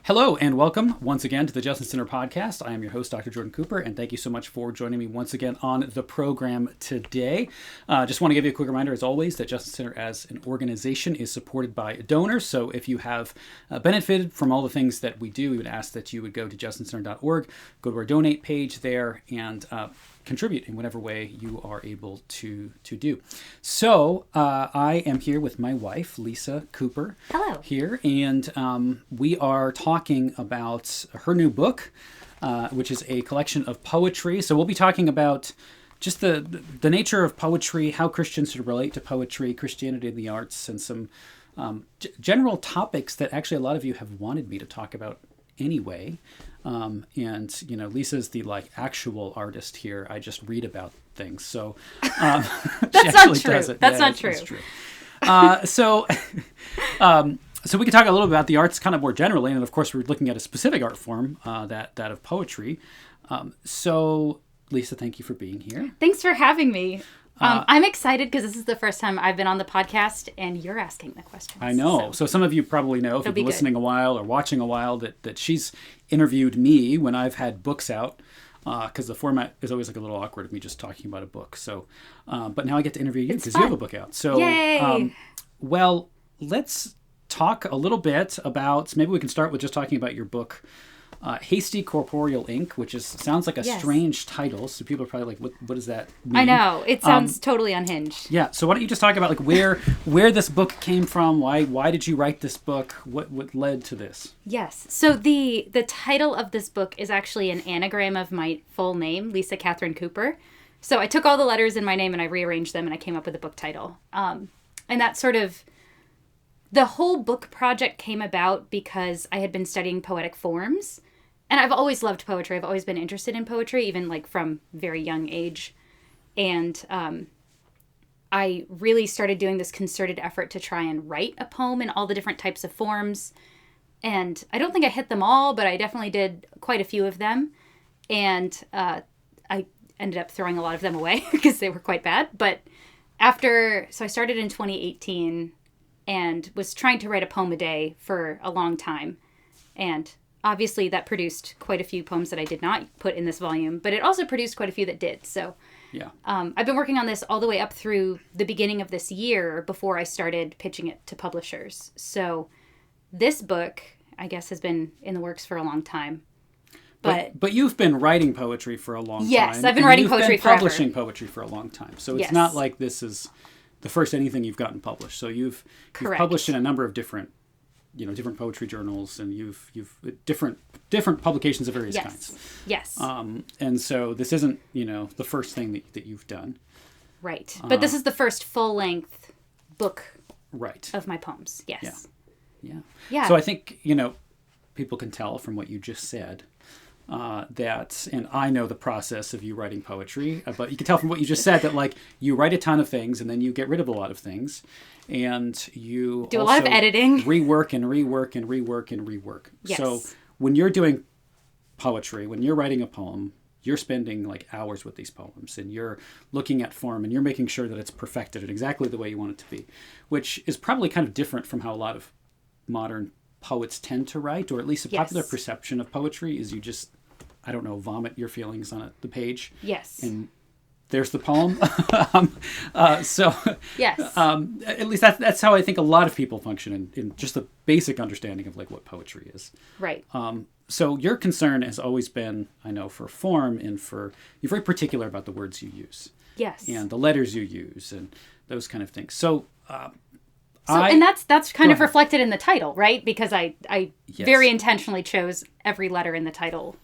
Hello and welcome once again to the Justice Center podcast. I am your host, Dr. Jordan Cooper, and thank you so much for joining me once again on the program today. Just want to give you a quick reminder, as always, that Justice Center as an organization is supported by donors. So if you have benefited from all the things that we do, we would ask that you would go to justicecenter.org, go to our donate page there, and contribute in whatever way you are able to do. So I am here with my wife, Lisa Cooper. Hello. Here, and we are talking about her new book, which is a collection of poetry. So we'll be talking about just the nature of poetry, how Christians should relate to poetry, Christianity and the arts, and some general topics that actually a lot of you have wanted me to talk about anyway. And you know, Lisa's the actual artist here. I just read about things. So that's not true. That's not true. So we could talk a little about the arts kind of more generally, and of course we're looking at a specific art form, that of poetry. So Lisa, thank you for being here. Thanks for having me. I'm excited because this is the first time I've been on the podcast and you're asking the questions. I know. So some of you probably know, if you've been listening a while or watching a while, that she's interviewed me when I've had books out, because the format is always a little awkward of me just talking about a book. So, but now I get to interview you because you have a book out. So, yay! Well, let's talk a little bit about, maybe we can start with just talking about your book, Hasty Corporeal Ink, which sounds like a strange title. So people are probably like, what does that mean? I know. It sounds totally unhinged. Yeah. So why don't you just talk about where this book came from? Why did you write this book? What led to this? Yes. So the title of this book is actually an anagram of my full name, Lisa Catherine Cooper. So I took all the letters in my name and I rearranged them and I came up with a book title. And that sort of, the whole book project came about because I had been studying poetic forms. And I've always loved poetry. I've always been interested in poetry, even from very young age. And I really started doing this concerted effort to try and write a poem in all the different types of forms. And I don't think I hit them all, but I definitely did quite a few of them. And I ended up throwing a lot of them away because they were quite bad. But so I started in 2018 and was trying to write a poem a day for a long time. And obviously, that produced quite a few poems that I did not put in this volume, but it also produced quite a few that did. So yeah, I've been working on this all the way up through the beginning of this year before I started pitching it to publishers. So this book, I guess, has been in the works for a long time. But you've been writing poetry for a long time. Yes, I've been writing poetry forever. Publishing poetry for a long time. So it's not like this is the first anything you've gotten published. So you've published in a number of different poetry journals, and you've different publications of various kinds. Yes. And so this isn't, the first thing that you've done. Right. But this is the first full-length book of my poems. Yes. Yeah. So I think, people can tell from what you just said that, and I know the process of you writing poetry, but you can tell from what you just said that you write a ton of things and then you get rid of a lot of things. And you do a lot of editing, rework and rework and rework and rework. Yes. So when you're doing poetry, when you're writing a poem, you're spending hours with these poems, and you're looking at form, and you're making sure that it's perfected in exactly the way you want it to be, which is probably kind of different from how a lot of modern poets tend to write, or at least a popular perception of poetry is you just, vomit your feelings on the page. Yes. And there's the poem. Yes. At least that's how I think a lot of people function in just the basic understanding of what poetry is. Right. So your concern has always been, I know, for form, and you're very particular about the words you use. Yes. And the letters you use and those kind of things. And that's kind of reflected in the title, right? Because I very intentionally chose every letter in the title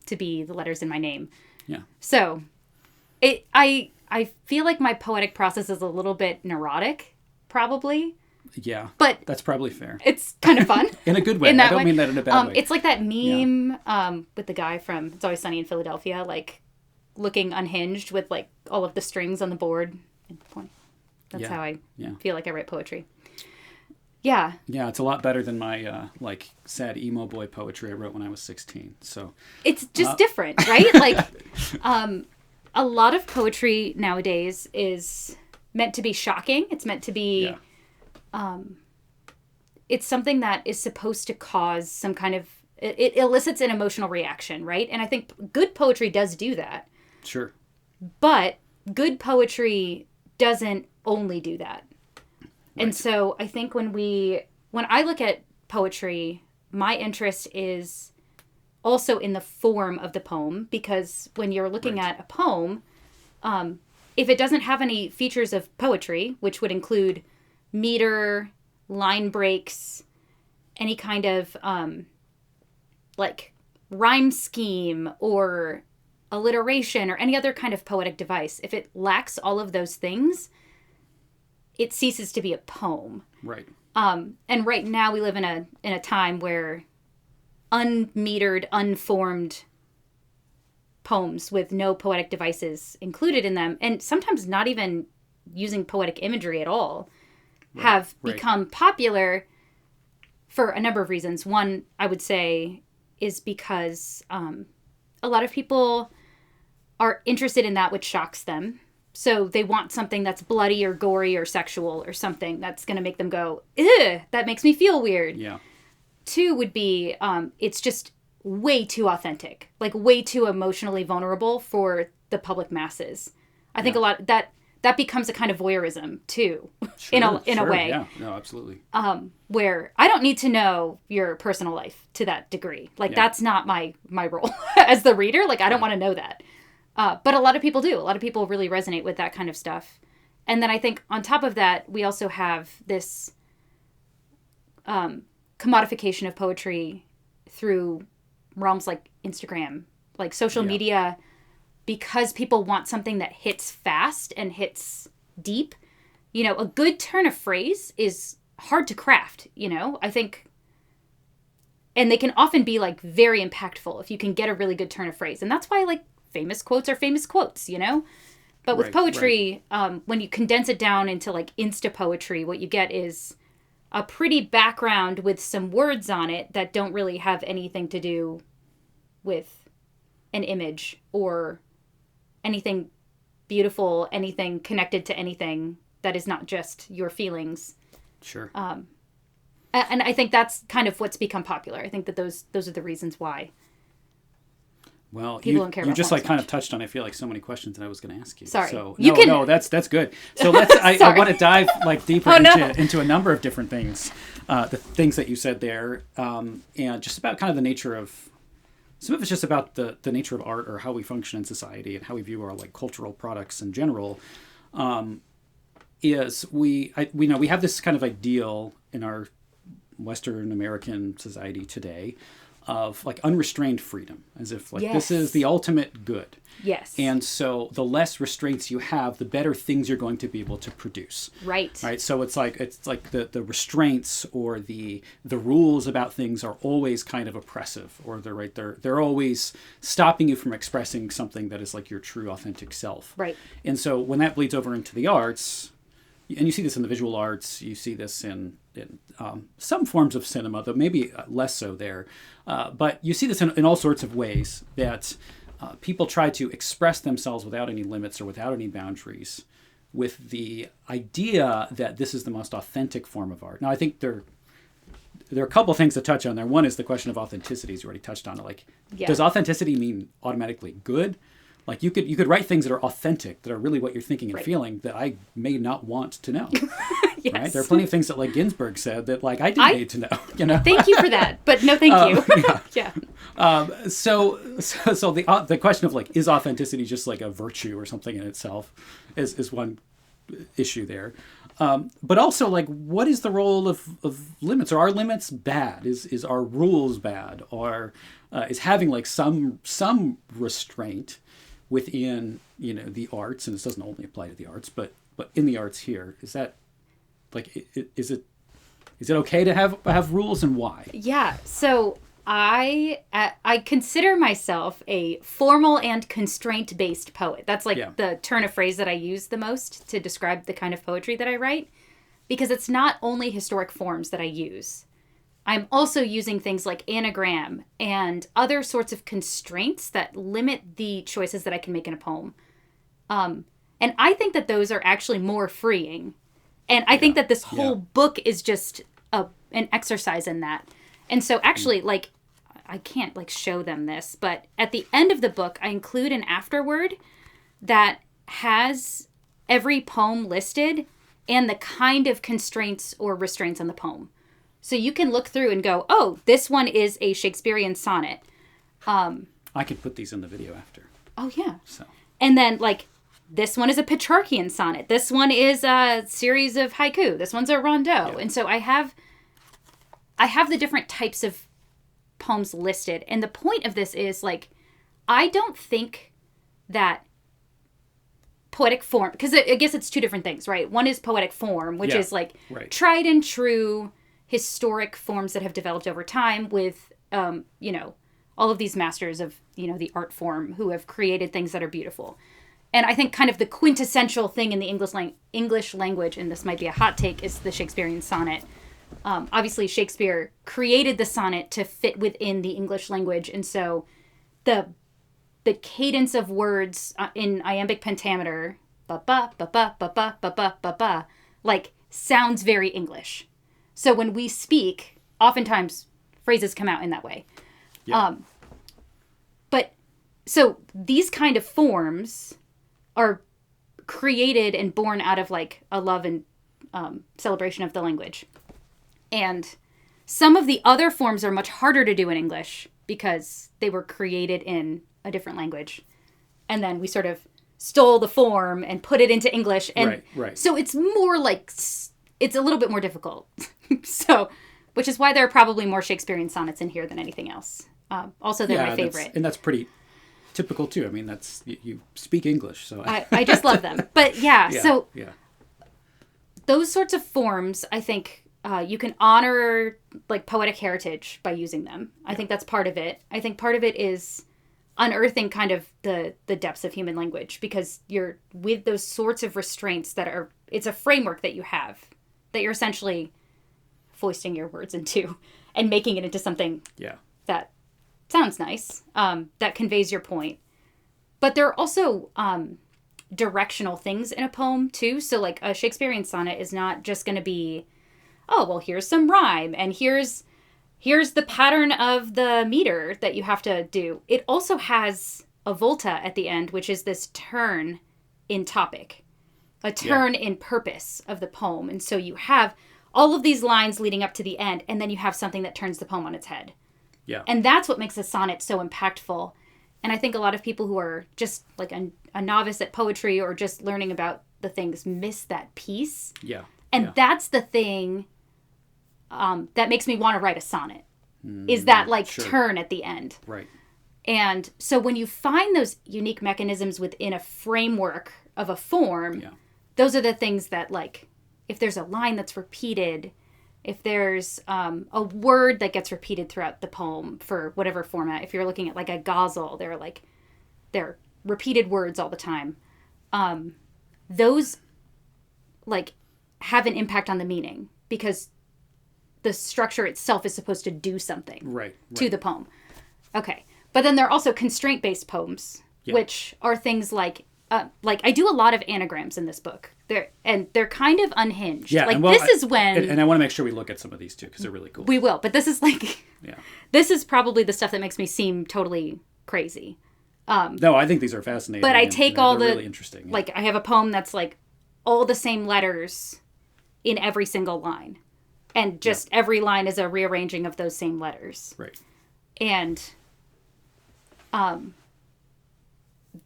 to be the letters in my name. Yeah. So I feel like my poetic process is a little bit neurotic, probably. Yeah. But that's probably fair. It's kind of fun. In a good way. I don't mean that in a bad way. It's like that meme with the guy from It's Always Sunny in Philadelphia, looking unhinged with all of the strings on the board. That's how I feel like I write poetry. Yeah. Yeah, it's a lot better than my sad emo boy poetry I wrote when I was 16. So it's just different, right? A lot of poetry nowadays is meant to be shocking. It's meant to be it's something that is supposed to cause some kind of it elicits an emotional reaction, right? And I think good poetry does do that. Sure. But good poetry doesn't only do that. Right. And so I think when I look at poetry, my interest is also in the form of the poem, because when you're looking at a poem, if it doesn't have any features of poetry, which would include meter, line breaks, any kind of like rhyme scheme or alliteration or any other kind of poetic device, if it lacks all of those things, it ceases to be a poem. Right. And right now we live in a time where unmetered, unformed poems with no poetic devices included in them, and sometimes not even using poetic imagery at all, have become popular for a number of reasons. One, I would say, is because a lot of people are interested in that which shocks them. So they want something that's bloody or gory or sexual or something that's going to make them go, ugh, that makes me feel weird. Yeah. Two would be, it's just way too authentic, like way too emotionally vulnerable for the public masses. I think a lot that becomes a kind of voyeurism too, in a way. Yeah, no, absolutely. Where I don't need to know your personal life to that degree. Like that's not my role as the reader. Like I don't want to know that. But a lot of people do. A lot of people really resonate with that kind of stuff. And then I think on top of that, we also have this commodification of poetry through realms like Instagram, like social media, because people want something that hits fast and hits deep. You know, a good turn of phrase is hard to craft, you know, I think. And they can often be like very impactful if you can get a really good turn of phrase. And that's why like famous quotes are famous quotes, you know? But with poetry, when you condense it down into like Insta poetry, what you get is a pretty background with some words on it that don't really have anything to do with an image or anything beautiful, anything connected to anything that is not just your feelings. Sure. And I think that's kind of what's become popular. I think that those are the reasons why. Well, people don't care about you just fonts like kind much. of touched on, I feel like, so many questions that I was going to ask you. Sorry. So You that's good. So let's I want to dive like deeper into a number of different things, the things that you said there, and just about kind of the nature of. Some of it's just about the nature of art or how we function in society and how we view our like cultural products in general. Is we have this kind of ideal in our Western American society today of like unrestrained freedom, as if like this is the ultimate good. Yes. And so the less restraints you have, the better things you're going to be able to produce. Right. Right. So it's like the restraints or the rules about things are always kind of oppressive, or they're always stopping you from expressing something that is like your true authentic self. Right. And so when that bleeds over into the arts, and you see this in the visual arts, you see this in some forms of cinema, though maybe less so there. But you see this in all sorts of ways that people try to express themselves without any limits or without any boundaries, with the idea that this is the most authentic form of art. Now, I think there are a couple things to touch on there. One is the question of authenticity, as you already touched on. Like, does authenticity mean automatically good? Like you could write things that are authentic, that are really what you're thinking and feeling, that I may not want to know. Yes. Right? There are plenty of things that like Ginsberg said that like I didn't need to know. You know. Thank you for that, but no, thank you. So the question of like, is authenticity just like a virtue or something in itself, is one issue there. But also like, what is the role of limits? Are our limits bad? Is our rules bad? Or is having like some restraint within, you know, the arts, and this doesn't only apply to the arts, but in the arts here, is that like, is it okay to have rules, and why? Yeah. So I consider myself a formal and constraint-based poet. That's like the turn of phrase that I use the most to describe the kind of poetry that I write, because it's not only historic forms that I use. I'm also using things like anagram and other sorts of constraints that limit the choices that I can make in a poem. And I think that those are actually more freeing. And I think that this whole book is just an exercise in that. And so actually, like, I can't like show them this, but at the end of the book, I include an afterword that has every poem listed and the kind of constraints or restraints on the poem. So you can look through and go, oh, this one is a Shakespearean sonnet. I could put these in the video after. Oh, yeah. So. And then, like, this one is a Petrarchian sonnet. This one is a series of haiku. This one's a rondeau. Yeah. And so I have the different types of poems listed. And the point of this is, like, I don't think that poetic form, because I guess it's two different things, right? One is poetic form, which is, like, tried and true historic forms that have developed over time with, you know, all of these masters of, you know, the art form who have created things that are beautiful. And I think kind of the quintessential thing in the English language, and this might be a hot take, is the Shakespearean sonnet. Obviously, Shakespeare created the sonnet to fit within the English language. And so the cadence of words in iambic pentameter, ba-ba, ba-ba, ba-ba, ba-ba, ba-ba, like, sounds very English. So when we speak, oftentimes phrases come out in that way. Yeah. But so these kind of forms are created and born out of like a love and celebration of the language. And some of the other forms are much harder to do in English because they were created in a different language. And then we sort of stole the form and put it into English. And right. So it's more like, it's a little bit more difficult. So, which is why there are probably more Shakespearean sonnets in here than anything else. Also, they're my favorite. And that's pretty typical, too. I mean, that's you speak English, so... I just love them. But, so those sorts of forms, I think, you can honor, like, poetic heritage by using them. I think that's part of it. I think part of it is unearthing kind of the depths of human language, because you're with those sorts of restraints that are... It's a framework that you have, that you're essentially foisting your words into and making it into something that sounds nice, that conveys your point. But there are also directional things in a poem, too. So, like, a Shakespearean sonnet is not just going to be, oh, well, here's some rhyme, and here's the pattern of the meter that you have to do. It also has a volta at the end, which is this turn in topic, a turn in purpose of the poem. And so you have all of these lines leading up to the end, and then you have something that turns the poem on its head. Yeah. And that's what makes a sonnet so impactful. And I think a lot of people who are just like a novice at poetry or just learning about the things miss that piece. Yeah. And that's the thing that makes me want to write a sonnet, is that like turn at the end. Right. And so when you find those unique mechanisms within a framework of a form, those are the things that, like, if there's a line that's repeated, if there's a word that gets repeated throughout the poem for whatever format, if you're looking at like a ghazal, they're repeated words all the time. Those like have an impact on the meaning because the structure itself is supposed to do something to the poem. Okay. But then there are also constraint-based poems, which are things like I do a lot of anagrams in this book. They're kind of unhinged. Yeah, like, this is when... And I want to make sure we look at some of these, too, because they're really cool. We will, but this is like... This is probably the stuff that makes me seem totally crazy. No, I think these are fascinating. But I take all the... really interesting. Like, I have a poem that's, like, all the same letters in every single line. And just every line is a rearranging of those same letters. Right. And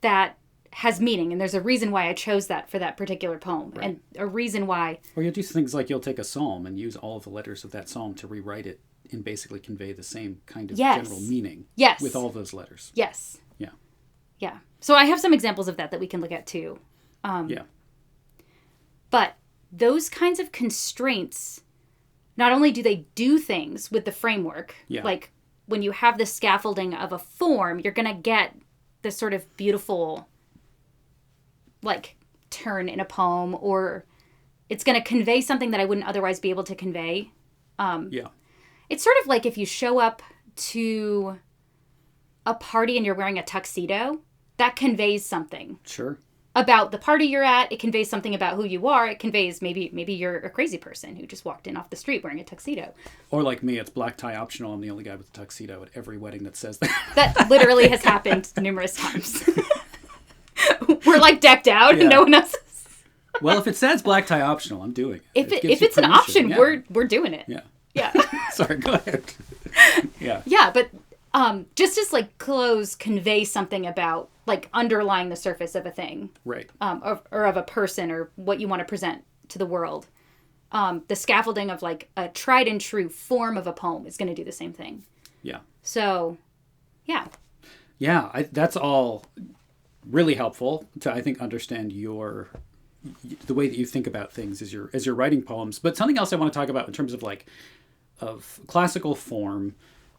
that has meaning, and there's a reason why I chose that for that particular poem, and a reason why... Or you'll do things like you'll take a psalm and use all of the letters of that psalm to rewrite it and basically convey the same kind of general meaning with all those letters. Yes. Yeah. Yeah. So I have some examples of that we can look at too. But those kinds of constraints, not only do they do things with the framework, like when you have the scaffolding of a form, you're going to get this sort of beautiful... like turn in a poem, or it's going to convey something that I wouldn't otherwise be able to convey. It's sort of like if you show up to a party and you're wearing a tuxedo, that conveys something. Sure. about the party you're at. It conveys something about who you are. It conveys maybe you're a crazy person who just walked in off the street wearing a tuxedo. Or like me, it's black tie optional. I'm the only guy with a tuxedo at every wedding that says that. That literally has happened numerous times. We're like decked out and no one else is. Well, if it says black tie optional, I'm doing it. If it's an option, we're doing it. Yeah. Yeah. Sorry, go ahead. Yeah. Yeah, but just as like clothes convey something about like underlying the surface of a thing. Right. Or of a person or what you want to present to the world. The scaffolding of like a tried and true form of a poem is going to do the same thing. Yeah. So, yeah. Yeah, that's all really helpful to, I think, understand the way that you think about things as you're writing poems. But something else I want to talk about in terms of like of classical form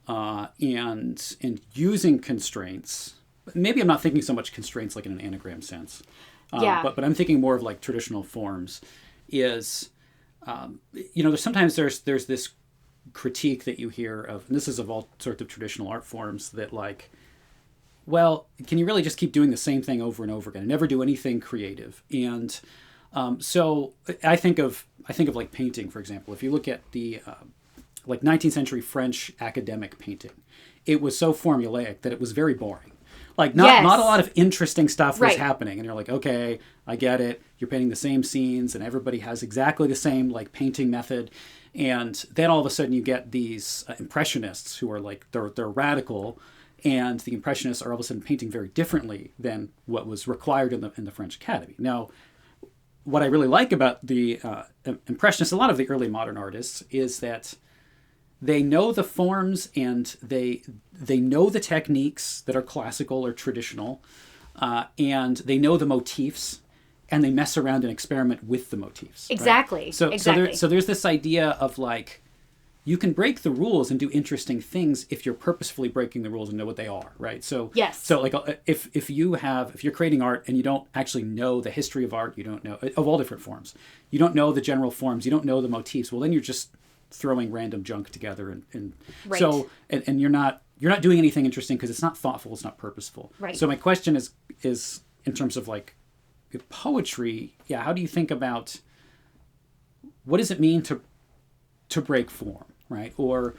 and using constraints. Maybe I'm not thinking so much constraints like in an anagram sense. But I'm thinking more of like traditional forms is, sometimes there's this critique that you hear of, and this is of all sorts of traditional art forms, that like, well, can you really just keep doing the same thing over and over again and never do anything creative? And so I think of like painting, for example. If you look at the like 19th century French academic painting, it was so formulaic that it was very boring. Like not a lot of interesting stuff was happening. And you're like, okay, I get it. You're painting the same scenes and everybody has exactly the same like painting method. And then all of a sudden you get these impressionists who are like, they're radical. And the impressionists are all of a sudden painting very differently than what was required in the French Academy. Now, what I really like about the impressionists, a lot of the early modern artists, is that they know the forms and they know the techniques that are classical or traditional, and they know the motifs, and they mess around and experiment with the motifs. Exactly. Right? So there's this idea of like, you can break the rules and do interesting things if you're purposefully breaking the rules and know what they are, right? So yes. So like if you're creating art and you don't actually know the history of art, you don't know of all different forms, you don't know the general forms, you don't know the motifs. Well, then you're just throwing random junk together, and right. So and you're not doing anything interesting because it's not thoughtful, it's not purposeful. Right. So my question is in terms of like poetry, how do you think about what does it mean to break form, right? Or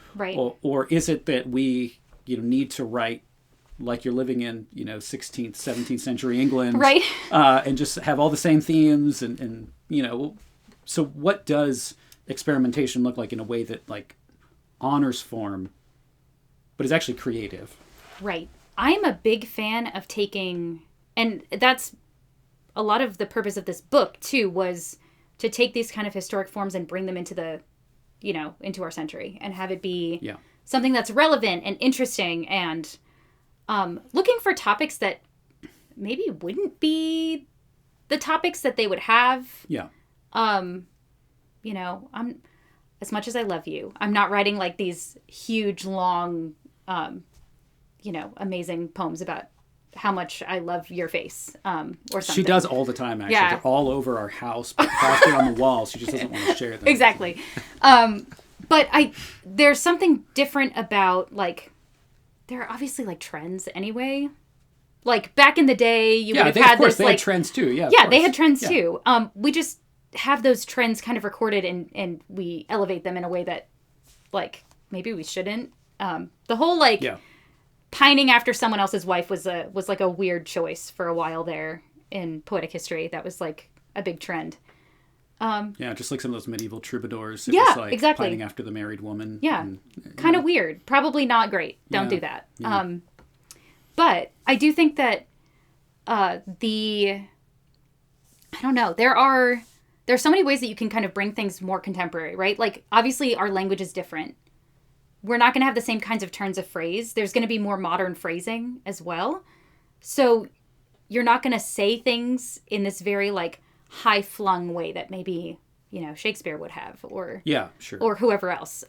is it that we need to write like you're living in 16th, 17th century England, right? And just have all the same themes and so what does experimentation look like in a way that like honors form but is actually creative? Right. I'm a big fan of taking, and that's a lot of the purpose of this book too, was to take these kind of historic forms and bring them into the into our century and have it be something that's relevant and interesting, and looking for topics that maybe wouldn't be the topics that they would have. I'm, as much as I love you, I'm not writing like these huge, long, amazing poems about how much I love your face, or something. She does all the time, actually. Yeah. They're all over our house, but plastered on the wall. She just doesn't want to share them. Exactly. But there's something different about, like, there are obviously, like, trends anyway. Like, back in the day, you would have had this, they had trends, too. Yeah, they had trends, too. We just have those trends kind of recorded and we elevate them in a way that, like, maybe we shouldn't. The whole, like, pining after someone else's wife was like a weird choice for a while there in poetic history. That was, like, a big trend. Just like some of those medieval troubadours. It was like exactly. Pining after the married woman. Yeah. Kind of weird. Probably not great. Don't do that. Yeah. But I do think that I don't know, there's so many ways that you can kind of bring things more contemporary, right? Like, obviously our language is different. We're not going to have the same kinds of turns of phrase. There's going to be more modern phrasing as well. So you're not going to say things in this very, like, high-flung way that maybe, Shakespeare would have, or or whoever else.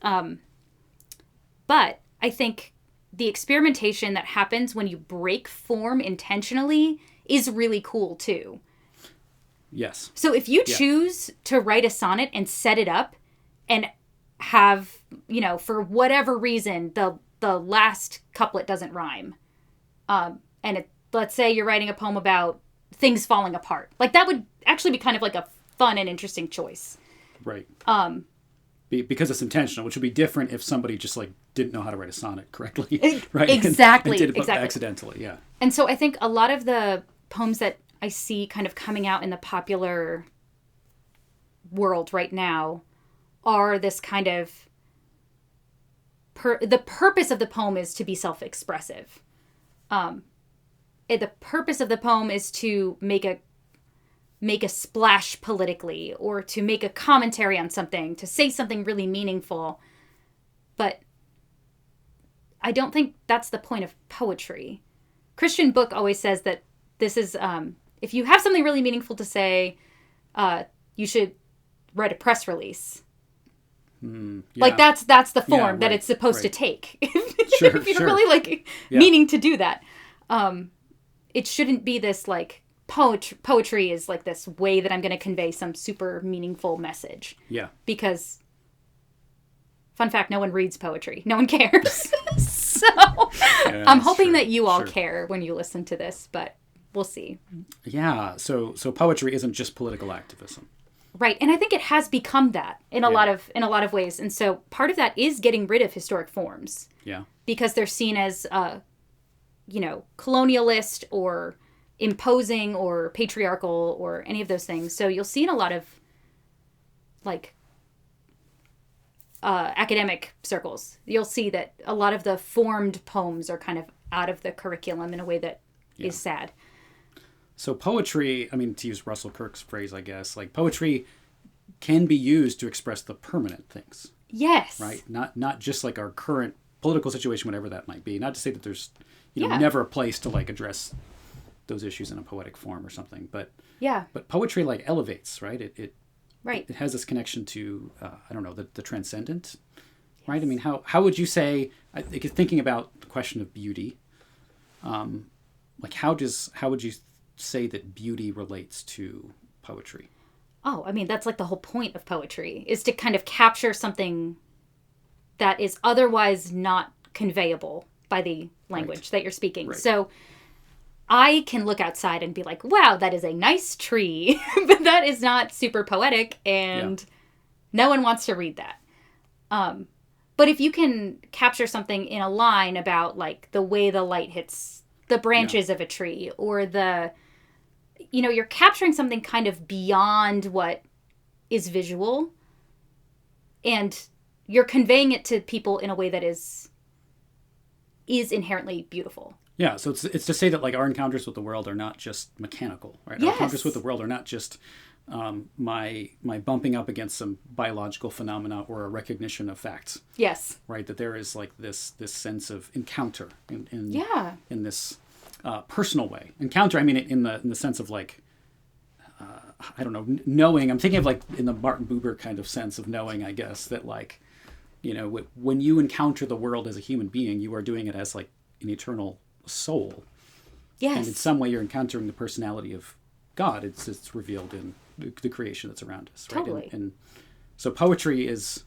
But I think the experimentation that happens when you break form intentionally is really cool too. Yes. So if you choose to write a sonnet and set it up and have, for whatever reason, the last couplet doesn't rhyme, and let's say you're writing a poem about things falling apart. Like that would actually be kind of like a fun and interesting choice. Right. Because it's intentional, which would be different if somebody just like didn't know how to write a sonnet correctly, right? Exactly. And did it accidentally, yeah. And so I think a lot of the poems that I see kind of coming out in the popular world right now are this kind of the purpose of the poem is to be self-expressive. The purpose of the poem is to make a splash politically, or to make a commentary on something, to say something really meaningful. But I don't think that's the point of poetry. Christian Book always says that this is, if you have something really meaningful to say, you should write a press release. Yeah. Like that's the form that it's supposed to take. Sure, if you're really meaning to do that. It shouldn't be this like poetry is like this way that I'm going to convey some super meaningful message. Yeah. Because, fun fact, no one reads poetry. No one cares. So I'm hoping that you all care when you listen to this, but we'll see. Yeah. So poetry isn't just political activism. Right. And I think it has become that in a lot of ways. And so part of that is getting rid of historic forms. Yeah. Because they're seen as colonialist or imposing or patriarchal or any of those things. So you'll see in a lot of like academic circles, you'll see that a lot of the formed poems are kind of out of the curriculum in a way that is sad. So poetry, I mean, to use Russell Kirk's phrase, I guess, like poetry can be used to express the permanent things. Yes. Right? Not just like our current political situation, whatever that might be. Not to say that there's never a place to like address those issues in a poetic form or something, but poetry like elevates, right? It has this connection to I don't know, the transcendent, right? I mean, how would you say, thinking about the question of beauty, like how would you say that beauty relates to poetry? Oh, I mean, that's like the whole point of poetry, is to kind of capture something that is otherwise not conveyable by the language that you're speaking. Right. So I can look outside and be like, wow, that is a nice tree, but that is not super poetic, and no one wants to read that. But if you can capture something in a line about like the way the light hits the branches of a tree, or you're capturing something kind of beyond what is visual, and you're conveying it to people in a way that is inherently beautiful. Yeah, so it's to say that like our encounters with the world are not just mechanical, right? Yes. Our encounters with the world are not just my bumping up against some biological phenomena or a recognition of facts. Yes. Right, that there is like this sense of encounter in this personal way. Encounter, I mean, in the sense of like, I don't know, knowing. I'm thinking of like in the Martin Buber kind of sense of knowing, I guess, that like, when you encounter the world as a human being, you are doing it as like an eternal soul. Yes. And in some way you're encountering the personality of God. It's revealed in the creation that's around us. Right? Totally. And so poetry is,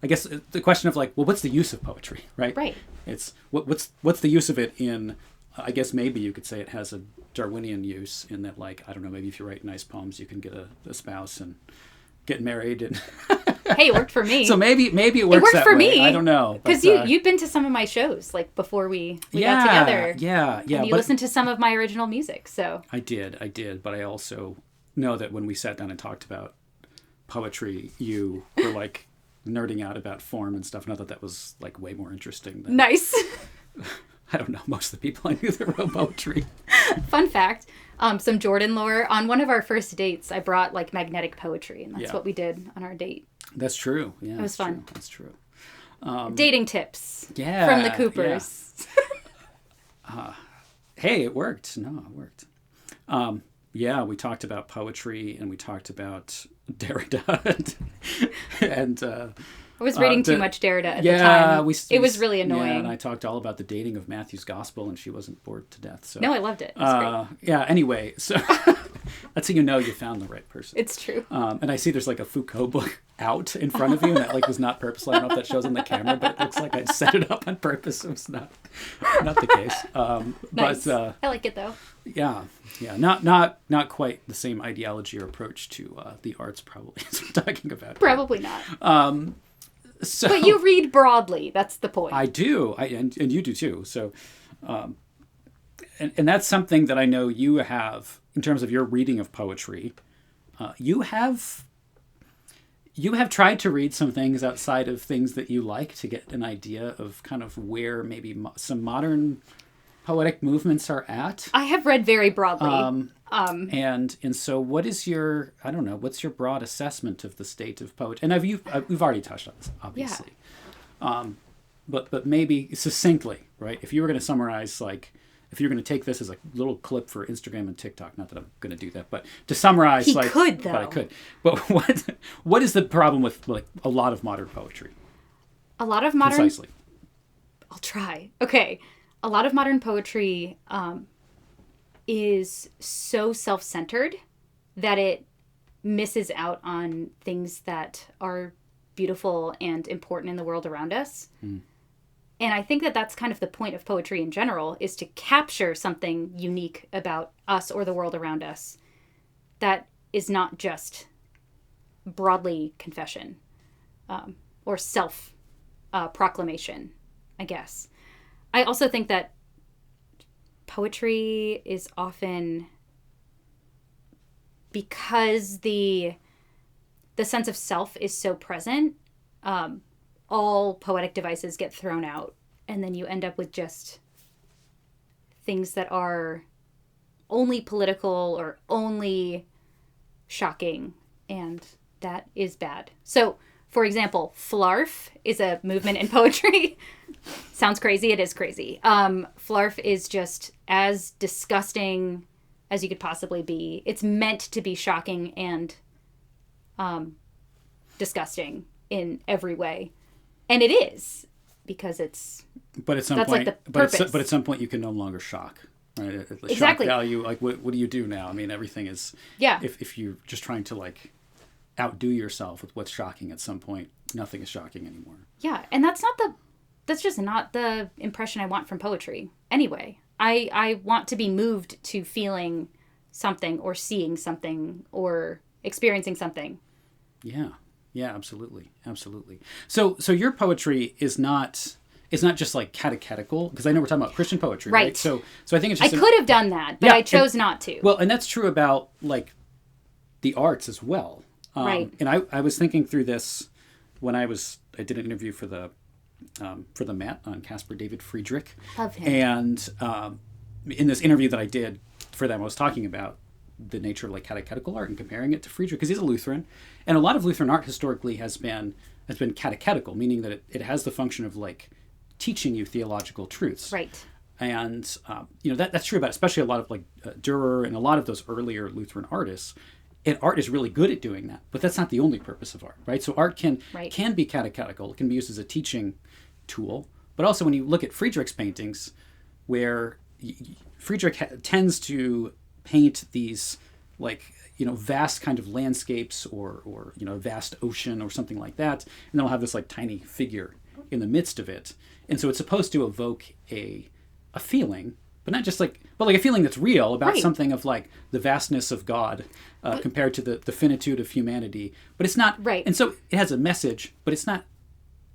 I guess, the question of like, well, what's the use of poetry, right? Right. It's what's the use of it in, I guess maybe you could say it has a Darwinian use in that, like, I don't know, maybe if you write nice poems, you can get a spouse and get married. And hey, it worked for me. So maybe it works that for way. me. I don't know. Because you've been to some of my shows, like, before we got together. Yeah. And you listened to some of my original music, so. I did. But I also know that when we sat down and talked about poetry, you were, like, nerding out about form and stuff, and I thought that was, like, way more interesting than... Nice. I don't know, most of the people I knew that wrote poetry. Fun fact, some Jordan lore. On one of our first dates, I brought like magnetic poetry, and that's what we did on our date. That's true. Yeah, it was fun. That's true. Dating tips. Yeah, from the Coopers. Yeah. Hey, it worked. No, it worked. We talked about poetry, and we talked about Derrida, and I was reading too much Derrida at the time. It was really annoying. Yeah, and I talked all about the dating of Matthew's gospel, and she wasn't bored to death. So no, I loved it. It was great. Yeah. Anyway, so that's how you know you found the right person. It's true. And I see there's like a Foucault book out in front of you, and that like was not purposeful. I don't know if that shows on the camera, but it looks like I set it up on purpose. It was not the case. Nice. But I like it though. yeah, not quite the same ideology or approach to the arts, probably as we're talking about. Probably not. So, but you read broadly. That's the point. I do, and you do too. So, and that's something that I know you have in terms of your reading of poetry. You have tried to read some things outside of things that you like to get an idea of kind of where maybe some modern poetic movements are at. I have read very broadly. And so what is your, I don't know, what's your broad assessment of the state of poetry? And we've already touched on this, obviously. Yeah. But maybe succinctly, right? If you were going to summarize, like, if you're going to take this as a little clip for Instagram and TikTok, not that I'm going to do that, but to summarize, he could, though. But I could. But what is the problem with like a lot of modern poetry? A lot of modern. Concisely. I'll try. Okay, a lot of modern poetry is so self-centered that it misses out on things that are beautiful and important in the world around us. Mm. And I think that that's kind of the point of poetry in general, is to capture something unique about us or the world around us that is not just broadly confession or self-proclamation, I guess. I also think that poetry is often, because the sense of self is so present, all poetic devices get thrown out, and then you end up with just things that are only political or only shocking, and that is bad. So, for example, flarf is a movement in poetry. Sounds crazy. It is crazy. Flarf is just as disgusting as you could possibly be. It's meant to be shocking and disgusting in every way. And it is, because it's... But at some point, like but at some point you can no longer shock, right? Exactly. Shock value, like what do you do now? I mean, everything is... Yeah. If you're just trying to like outdo yourself with what's shocking, at some point, nothing is shocking anymore. Yeah, and that's just not the impression I want from poetry. Anyway, I want to be moved to feeling something or seeing something or experiencing something. Yeah. Yeah, absolutely. So your poetry is not just like catechetical, because I know we're talking about Christian poetry, right? So I think it's just... I could have done that, but I chose not to. Well, and that's true about like the arts as well. Right. And I was thinking through this when I did an interview for the Met on Caspar David Friedrich. Love him. And in this interview that I did for them, I was talking about the nature of like catechetical art and comparing it to Friedrich, because he's a Lutheran, and a lot of Lutheran art historically has been catechetical, meaning that it has the function of like teaching you theological truths. Right. And that's true about especially a lot of like Dürer and a lot of those earlier Lutheran artists. And art is really good at doing that, but that's not the only purpose of art, right? So art can be catechetical. It can be used as a teaching tool, but also when you look at Friedrich's paintings, where Friedrich tends to paint these like vast kind of landscapes or vast ocean or something like that, and they'll have this like tiny figure in the midst of it, and so it's supposed to evoke a feeling, but not just like a feeling that's real about something of like the vastness of God compared to the finitude of humanity. But it's not right, and so it has a message, but it's not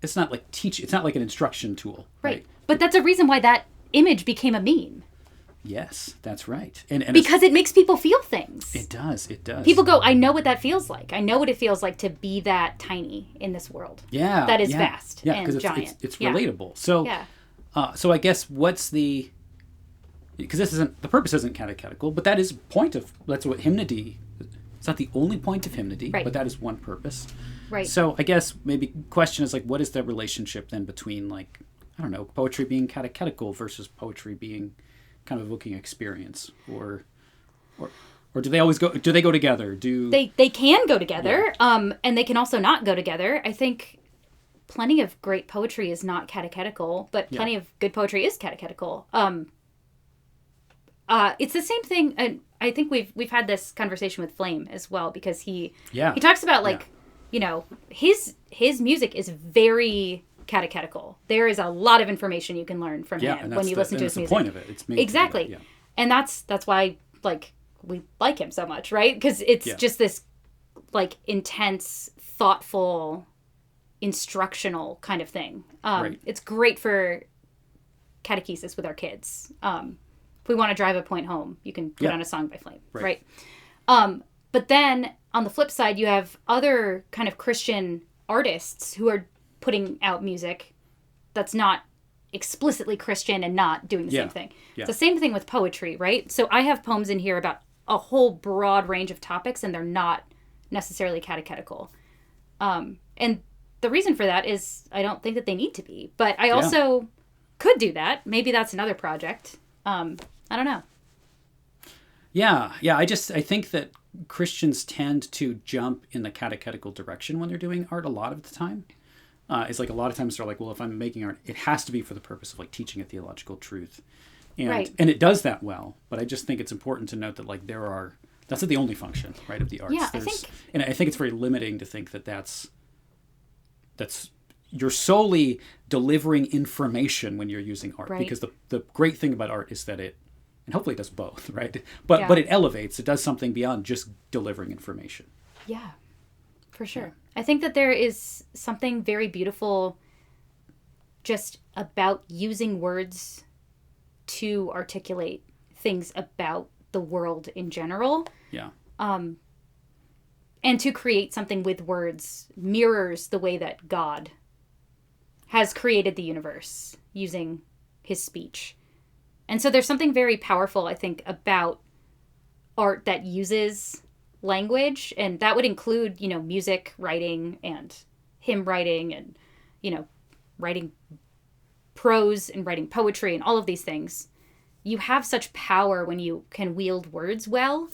like teach. It's not like an instruction tool, right? But that's a reason why that image became a meme. Yes, that's right. And because it makes people feel things. It does. People go, I know what that feels like. I know what it feels like to be that tiny in this world. Yeah. That is vast and giant. It's relatable. So, so I guess because the purpose isn't catechetical, but that is that's what hymnody, it's not the only point of hymnody, but that is one purpose. Right. So I guess maybe question is like, what is the relationship then between like, I don't know, poetry being catechetical versus poetry being kind of evoking experience, or do they always go together? They can go together, and they can also not go together. I think plenty of great poetry is not catechetical, but plenty of good poetry is catechetical. It's the same thing, and I think we've had this conversation with Flame as well, because he talks about like, you know, his music is very catechetical. There is a lot of information you can learn from him when you listen to his music. That's the point of it. It's made exactly, and that's why like we like him so much, right? Because it's just this like intense, thoughtful, instructional kind of thing. It's great for catechesis with our kids. If we want to drive a point home, you can put on a song by Flame, right? But then on the flip side, you have other kind of Christian artists who are putting out music that's not explicitly Christian and not doing the same thing. It's the same thing with poetry, right? So I have poems in here about a whole broad range of topics, and they're not necessarily catechetical. And the reason for that is I don't think that they need to be. But I also could do that. Maybe that's another project. I don't know. Yeah. I think that Christians tend to jump in the catechetical direction when they're doing art a lot of the time. It's like a lot of times they're like, well, if I'm making art, it has to be for the purpose of like teaching a theological truth. And it does that well. But I just think it's important to note that like that's not the only function, right, of the arts. Yeah, and I think it's very limiting to think that that's you're solely delivering information when you're using art, because the great thing about art is that and hopefully it does both, right? But it elevates, it does something beyond just delivering information. Yeah, for sure. I think that there is something very beautiful just about using words to articulate things about the world in general. Yeah. And to create something with words mirrors the way that God has created the universe using his speech. And so there's something very powerful, I think, about art that uses language, and that would include, you know, music writing and hymn writing and, you know, writing prose and writing poetry and all of these things. You have such power when you can wield words well.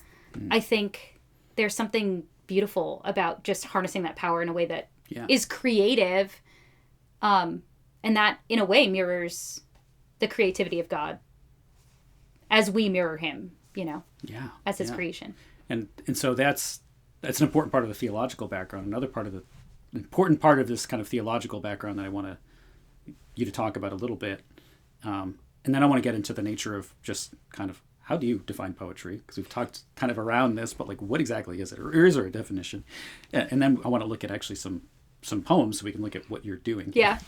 I think there's something beautiful about just harnessing that power in a way that is creative, and that in a way mirrors the creativity of God as we mirror him, you know, as his creation. And so that's an important part of the theological background. Another part of the important part of this kind of theological background that I want you to talk about a little bit, and then I want to get into the nature of just kind of how do you define poetry? Because we've talked kind of around this, but like what exactly is it, or is there a definition? And then I want to look at actually some poems so we can look at what you're doing. Yeah.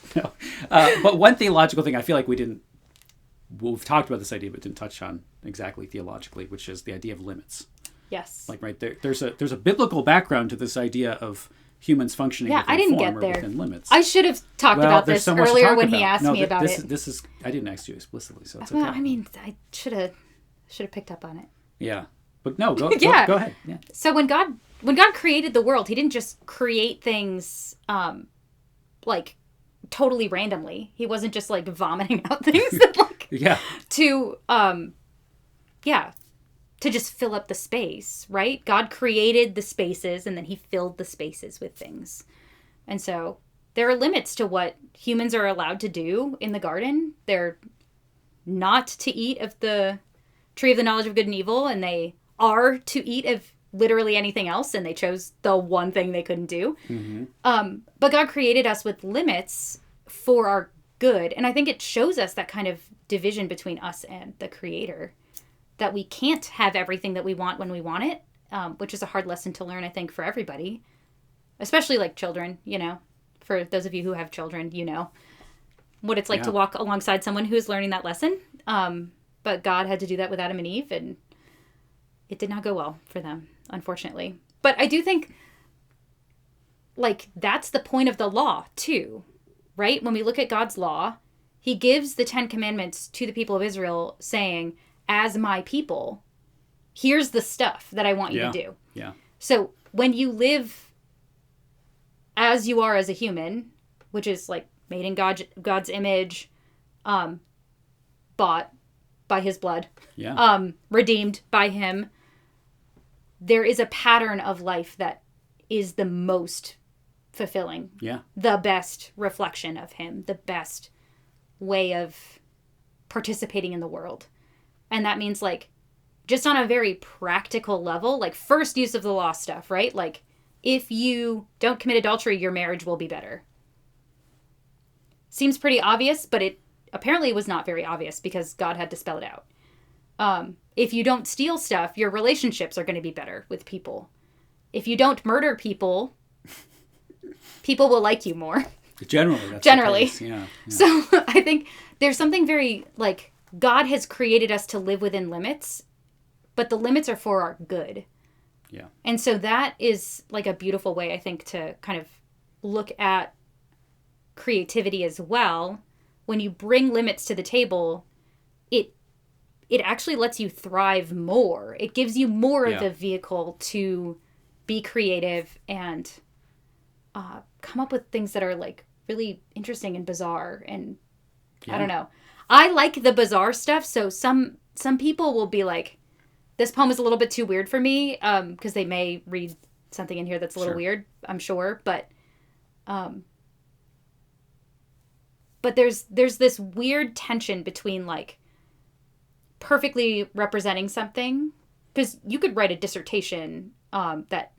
But one theological thing I feel like we've talked about this idea but didn't touch on exactly theologically, which is the idea of limits. Yes. Like there's a biblical background to this idea of humans functioning within form or within limits. I should have talked about this earlier when he asked me about it. This is I didn't ask you explicitly, so it's well, okay. I mean, I should have picked up on it. Yeah. But no, go ahead. Yeah. So when God created the world, he didn't just create things like totally randomly. He wasn't just like vomiting out things that, like to just fill up the space, right? God created the spaces and then he filled the spaces with things. And so there are limits to what humans are allowed to do in the garden. They're not to eat of the tree of the knowledge of good and evil, and they are to eat of literally anything else, and they chose the one thing they couldn't do. Mm-hmm. But God created us with limits for our good, and I think it shows us that kind of division between us and the Creator, that we can't have everything that we want when we want it, which is a hard lesson to learn, I think, for everybody, especially like children. You know, for those of you who have children, you know what it's like to walk alongside someone who's learning that lesson. But God had to do that with Adam and Eve, and it did not go well for them, unfortunately. But I do think, like, that's the point of the law, too, right? When we look at God's law, he gives the 10 Commandments to the people of Israel saying, as my people, here's the stuff that I want you to do. Yeah. So when you live as you are as a human, which is, like, made in God's image, bought by his blood, redeemed by him, there is a pattern of life that is the most fulfilling. Yeah. The best reflection of him, the best way of participating in the world. And that means like just on a very practical level, like first use of the law stuff, right? Like if you don't commit adultery, your marriage will be better. Seems pretty obvious, but it apparently was not very obvious because God had to spell it out. If you don't steal stuff, your relationships are going to be better with people. If you don't murder people, people will like you more. Generally, that's Generally. the case. Yeah. So I think there's something very like God has created us to live within limits, but the limits are for our good. Yeah. And so that is like a beautiful way, I think, to kind of look at creativity as well. When you bring limits to the table, it actually lets you thrive more. It gives you more of a vehicle to be creative and come up with things that are like really interesting and bizarre. And I don't know. I like the bizarre stuff. So some people will be like, this poem is a little bit too weird for me, because they may read something in here that's a little weird, I'm sure. But there's this weird tension between like perfectly representing something, because you could write a dissertation that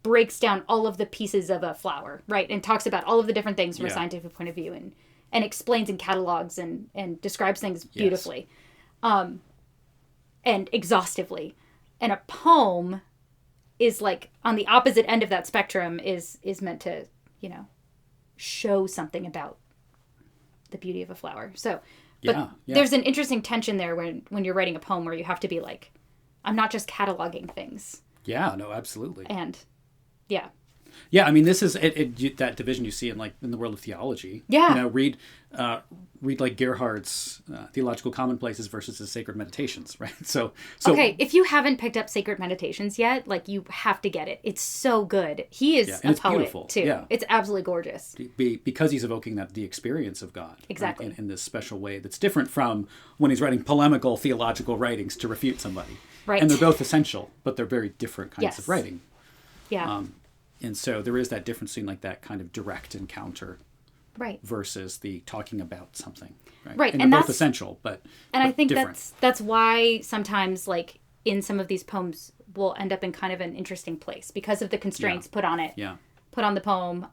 breaks down all of the pieces of a flower, right, and talks about all of the different things from a scientific point of view, and explains and catalogs and describes things beautifully, and exhaustively. And a poem is like on the opposite end of that spectrum, is meant to, you know, show something about the beauty of a flower. So there's an interesting tension there when you're writing a poem where you have to be like, I'm not just cataloging things. Yeah, no, absolutely. And yeah. Yeah, I mean, this is that division you see in the world of theology. Yeah. You know, read like Gerhard's Theological Commonplaces versus his Sacred Meditations, right? So okay, if you haven't picked up Sacred Meditations yet, like you have to get it. It's so good. He is a poet beautiful. Too. Yeah. It's absolutely gorgeous. Because he's evoking the experience of God. Exactly. Right? In this special way that's different from when he's writing polemical theological writings to refute somebody. Right. And they're both essential, but they're very different kinds of writing. Yeah. And so there is that difference between like that kind of direct encounter, right, versus the talking about something, right? Right, And and they're both that's essential, but I think different. that's why sometimes like in some of these poems we'll end up in kind of an interesting place because of the constraints put on it. Yeah. Put on the poem.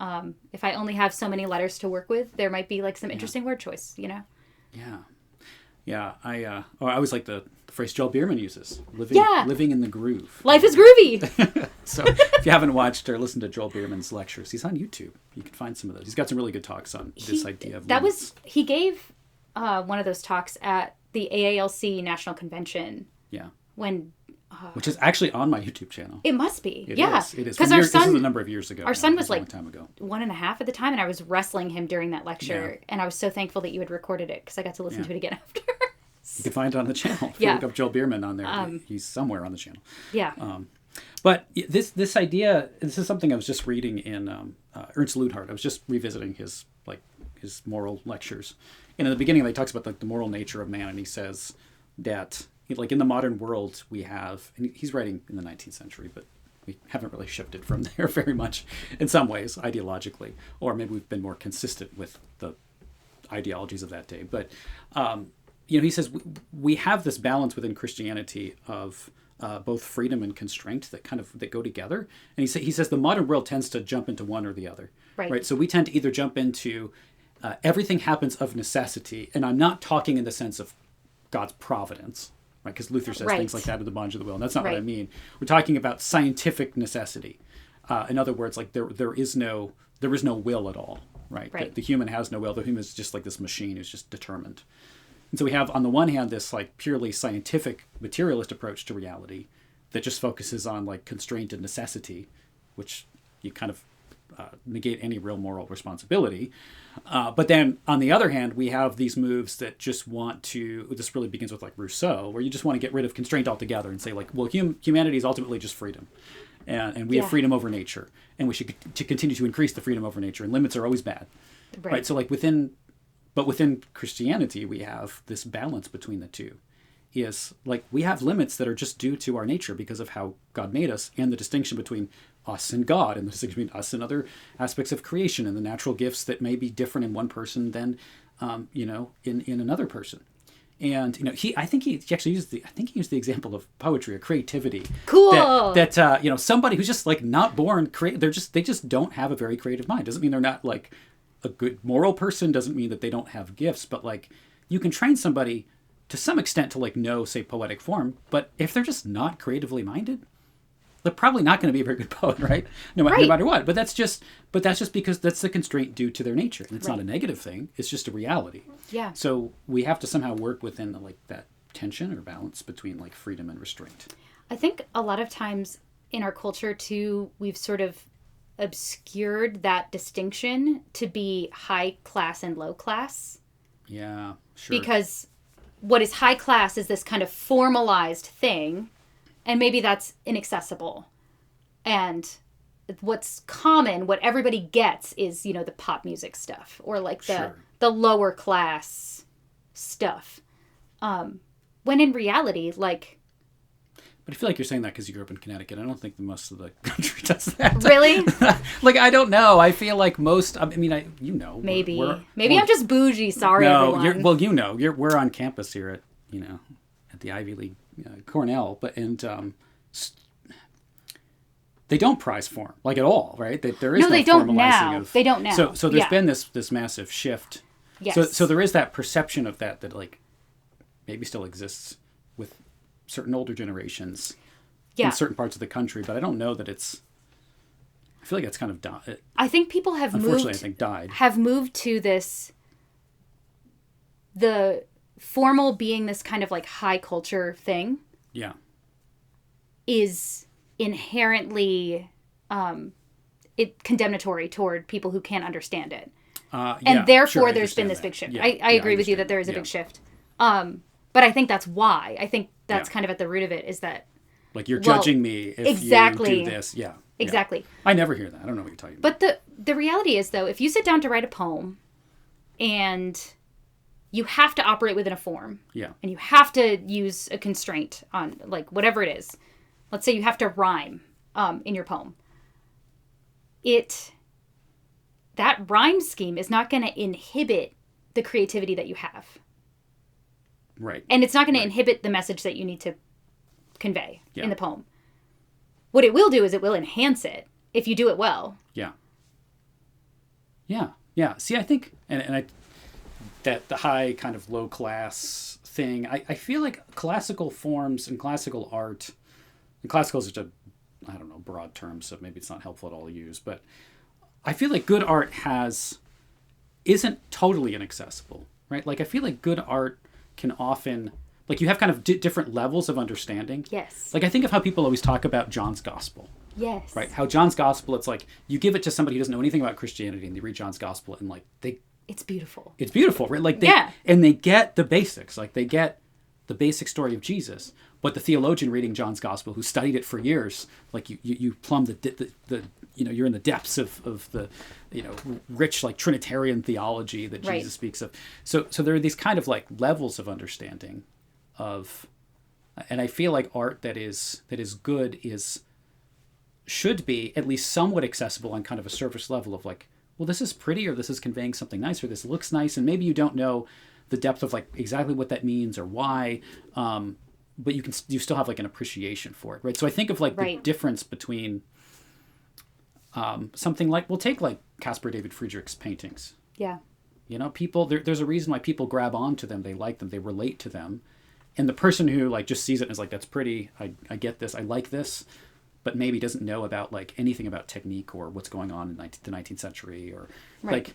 If I only have so many letters to work with, there might be like some interesting word choice, you know? Yeah. Yeah, I always like the phrase Joel Bierman uses, living in the groove. Life is groovy. So if you haven't watched or listened to Joel Bierman's lectures, he's on YouTube. You can find some of those. He's got some really good talks on this idea of limits. He gave one of those talks at the AALC National Convention. Yeah. Which is actually on my YouTube channel. It must be. It yeah. is. It is. Because This is a number of years ago. Our son was like a long time ago. 1.5 at the time, and I was wrestling him during that lecture, and I was so thankful that you had recorded it because I got to listen to it again after. You can find it on the channel. If you look up Joel Bierman on there, he's somewhere on the channel. Yeah. But this idea, this is something I was just reading in Ernst Ludhard. I was just revisiting his moral lectures. And in the beginning, he talks about like the moral nature of man, and he says that like in the modern world we have, and he's writing in the 19th century, but we haven't really shifted from there very much in some ways ideologically, or maybe we've been more consistent with the ideologies of that day. But he says we have this balance within Christianity of both freedom and constraint that go together. And he says the modern world tends to jump into one or the other. Right. So we tend to either jump into everything happens of necessity, and I'm not talking in the sense of God's providence, right? Because Luther says things like that in the Bondage of the Will, and that's not what I mean. We're talking about scientific necessity. In other words, like there is no will at all, right? The human has no will. The human is just like this machine who's just determined. And so we have, on the one hand, this like purely scientific materialist approach to reality that just focuses on like constraint and necessity, which you kind of negate any real moral responsibility. But then on the other hand, we have these moves that just want to, this really begins with like Rousseau, where you just want to get rid of constraint altogether and say like, well, humanity is ultimately just freedom. And we have freedom over nature, and we should continue to increase the freedom over nature, and limits are always bad. Right? So like within Christianity, we have this balance between the two. is like we have limits that are just due to our nature because of how God made us, and the distinction between us and God, and the distinction between us and other aspects of creation, and the natural gifts that may be different in one person than in another person. And I think he actually used the example of poetry or creativity. Cool. That somebody who's just like not born they just don't have a very creative mind. Doesn't mean they're not like a good moral person. Doesn't mean that they don't have gifts. But like you can train somebody to some extent to like know, say, poetic form. But if they're just not creatively minded, they're probably not going to be a very good poet, right? No matter what. But that's just because that's the constraint due to their nature. And it's not a negative thing. It's just a reality. Yeah. So we have to somehow work within that tension or balance between like freedom and restraint. I think a lot of times in our culture too, we've sort of obscured that distinction to be high class and low class. Yeah, sure. Because what is high class is this kind of formalized thing. And maybe that's inaccessible. And what's common, what everybody gets is, the pop music stuff or like the lower class stuff. When in reality, like... But I feel like you're saying that because you grew up in Connecticut. I don't think most of the country does that. Really? Like, I don't know. I feel like most... Maybe. Maybe I'm just bougie. Sorry, everyone. We're on campus here at the Ivy League. Cornell, they don't prize form like at all, right? There is no they don't now. They don't now. So there's been this massive shift. Yes. So there is that perception of that like maybe still exists with certain older generations in certain parts of the country, but I don't know that it's. I feel like it's kind of died. I think people have moved to this. The formal being this kind of like high culture thing is inherently condemnatory toward people who can't understand it. And therefore there's been this big shift. I agree with you that there is a big shift. But I think that's why. I think that's kind of at the root of it is that like you're judging me if you do this. Yeah. Exactly. Yeah. I never hear that. I don't know what you're talking about. But the reality is though, if you sit down to write a poem and you have to operate within a form. Yeah. And you have to use a constraint on, like, whatever it is. Let's say you have to rhyme in your poem. That rhyme scheme is not going to inhibit the creativity that you have. Right. And it's not going to inhibit the message that you need to convey in the poem. What it will do is it will enhance it if you do it well. Yeah. Yeah. Yeah. See, I think, that the high kind of low class thing, I feel like classical forms and classical art, and classical is such a, broad term, so maybe it's not helpful at all to use, but I feel like good art isn't totally inaccessible, right? Like I feel like good art can often, like you have kind of different levels of understanding. Yes. Like I think of how people always talk about John's Gospel. Yes. Right? How John's Gospel, it's like you give it to somebody who doesn't know anything about Christianity and they read John's Gospel and like it's beautiful. It's beautiful, right? Like and they get the basics. Like they get the basic story of Jesus. But the theologian reading John's Gospel, who studied it for years, like you plumb the you're in the depths of the rich like Trinitarian theology that Jesus speaks of. So there are these kind of like levels of understanding of, and I feel like art that is good should be at least somewhat accessible on kind of a surface level of like, well, this is pretty, or this is conveying something nice, or this looks nice, and maybe you don't know the depth of like exactly what that means or why, but you still have like an appreciation for it, right? So I think of like the difference between something like, we'll take like Caspar David Friedrich's paintings. Yeah. People, there's a reason why people grab onto them, they like them, they relate to them, and the person who like just sees it and is like, that's pretty, I get this, I like this, but maybe doesn't know about like anything about technique or what's going on in the 19th century, or like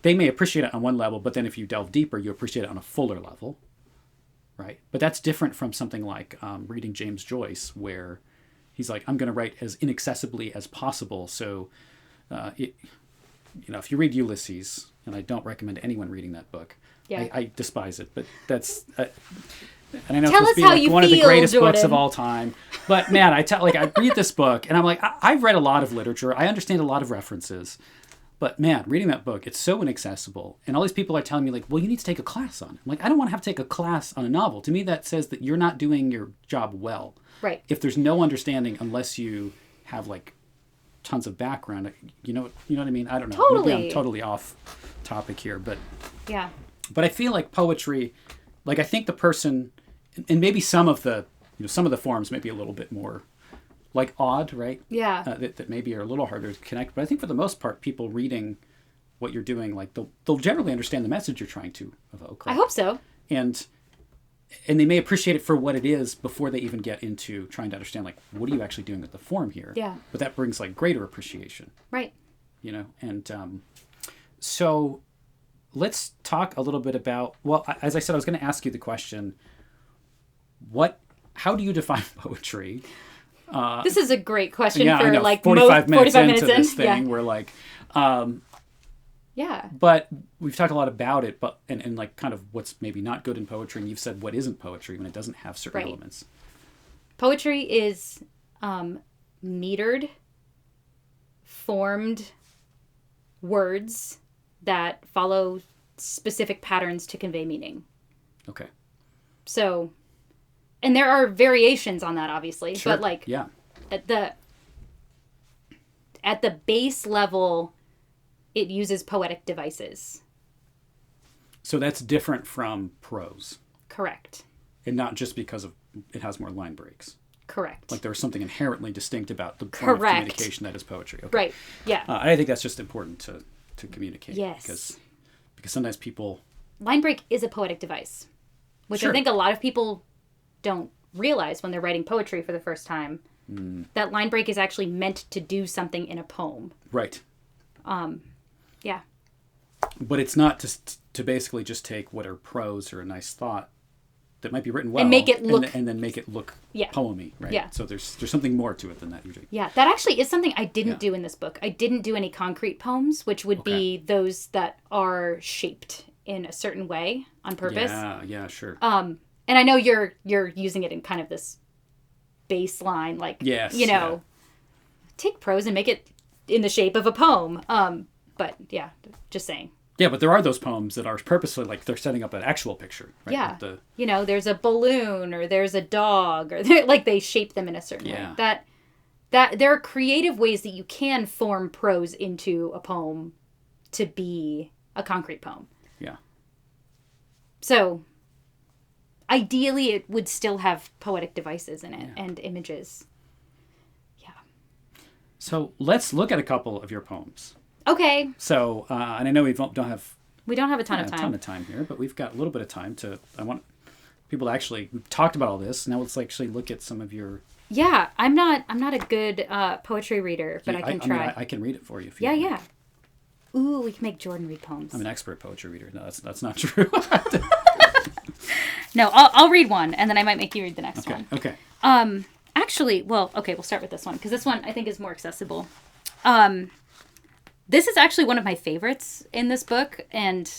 they may appreciate it on one level, but then if you delve deeper, you appreciate it on a fuller level, right? But that's different from something like reading James Joyce, where he's like, I'm going to write as inaccessibly as possible. So, if you read Ulysses, and I don't recommend anyone reading that book, I despise it, but that's. And I know it's supposed to be like one of the greatest books of all time. But man, I read this book and I'm like, I've read a lot of literature. I understand a lot of references. But man, reading that book, it's so inaccessible. And all these people are telling me like, well, you need to take a class on it. I'm like, I don't want to have to take a class on a novel. To me, that says that you're not doing your job well. Right. If there's no understanding, unless you have like tons of background, you know what I mean? I don't know. Totally. Maybe I'm totally off topic here, but Yeah. But I feel like poetry, like I think the person, and maybe some of the forms may be a little bit more like odd, right? Yeah. That maybe are a little harder to connect. But I think for the most part, people reading what you're doing, like they'll generally understand the message you're trying to evoke. Right? I hope so. And they may appreciate it for what it is before they even get into trying to understand, like, what are you actually doing with the form here? Yeah. But that brings like greater appreciation. Right. You know, and so let's talk a little bit about, well, as I said, I was going to ask you the question, how do you define poetry? This is a great question Yeah, for I know. like 45 minutes 45 into minutes this in. thing, Yeah. we're like, Yeah. but we've talked a lot about it, but and like kind of what's maybe not good in poetry, and you've said what isn't poetry when it doesn't have certain Right. elements. Poetry is metered, formed words that follow specific patterns to convey meaning. Okay. So, and there are variations on that, obviously, Sure. but like Yeah. at the base level, it uses poetic devices. So that's different from prose, Correct. and not just because it has more line breaks. Correct. Like there's something inherently distinct about the form of Correct. communication that is poetry. Okay. Right. Yeah. I think that's just important to communicate. Yes. Because sometimes people. Line break is a poetic device, which Sure. I think a lot of people don't realize when they're writing poetry for the first time. That line break is actually meant to do something in a poem. Right. Yeah. But it's not to basically just take what are prose or a nice thought that might be written well And make it look- and then make it look Yeah. poemy, right? Yeah. So there's something more to it than that usually. Yeah, that actually is something I didn't Yeah. do in this book. I didn't do any concrete poems, which would be those that are shaped in a certain way on purpose. Yeah, sure. And I know you're using it in kind of this baseline, like, Yes, take prose and make it in the shape of a poem. But yeah, just saying. Yeah, but there are those poems that are purposely like they're setting up an actual picture. Right? Yeah. With There's a balloon or there's a dog or like they shape them in a certain Yeah. way. That there are creative ways that you can form prose into a poem to be a concrete poem. Yeah. So ideally it would still have poetic devices in it and images. Yeah. So let's look at a couple of your poems. Okay. So, and I know we don't have We don't have a ton of a time. ton of time here, but we've got a little bit of time I want people to actually, we've talked about all this. Now let's actually look at some of your. Yeah, I'm not a good poetry reader, but I can try. I can read it for you if you Yeah, want. yeah. Ooh, we can make Jordan read poems. I'm an expert poetry reader. No, that's not true. No, I'll read one, and then I might make you read the next one. Okay. Actually, we'll start with this one, because this one I think is more accessible. This is actually one of my favorites in this book, and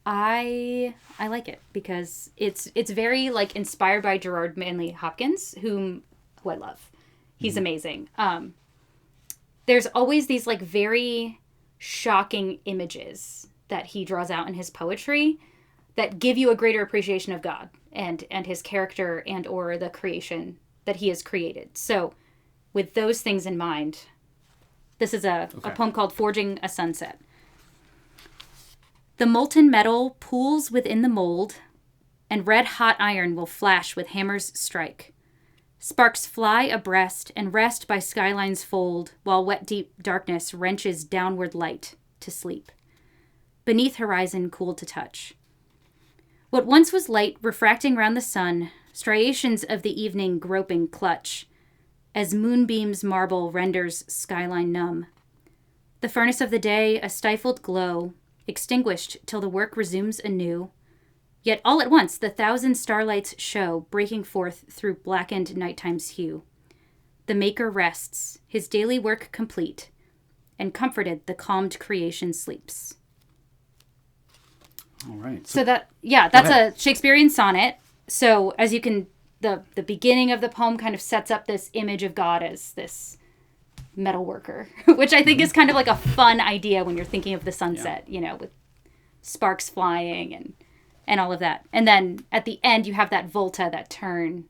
I like it because it's very like inspired by Gerard Manley Hopkins, who I love. He's amazing. There's always these like very shocking images that he draws out in his poetry that give you a greater appreciation of God and his character and or the creation that he has created. So with those things in mind, this is a poem called Forging a Sunset. The molten metal pools within the mold, and red-hot iron will flash with hammer's strike. Sparks fly abreast and rest by skyline's fold, while wet deep darkness wrenches downward light to sleep. Beneath horizon cool to touch. What once was light refracting round the sun, striations of the evening groping clutch, as moonbeams marble renders skyline numb. The furnace of the day a stifled glow, extinguished till the work resumes anew. Yet all at once the thousand starlights show, breaking forth through blackened nighttime's hue. The Maker rests, his daily work complete, and comforted the calmed creation sleeps. All right. So that's a Shakespearean sonnet. So as you can, the beginning of the poem kind of sets up this image of God as this metal worker, which I think is kind of like a fun idea when you're thinking of the sunset, you know, with sparks flying and all of that. And then at the end, you have that volta, that turn,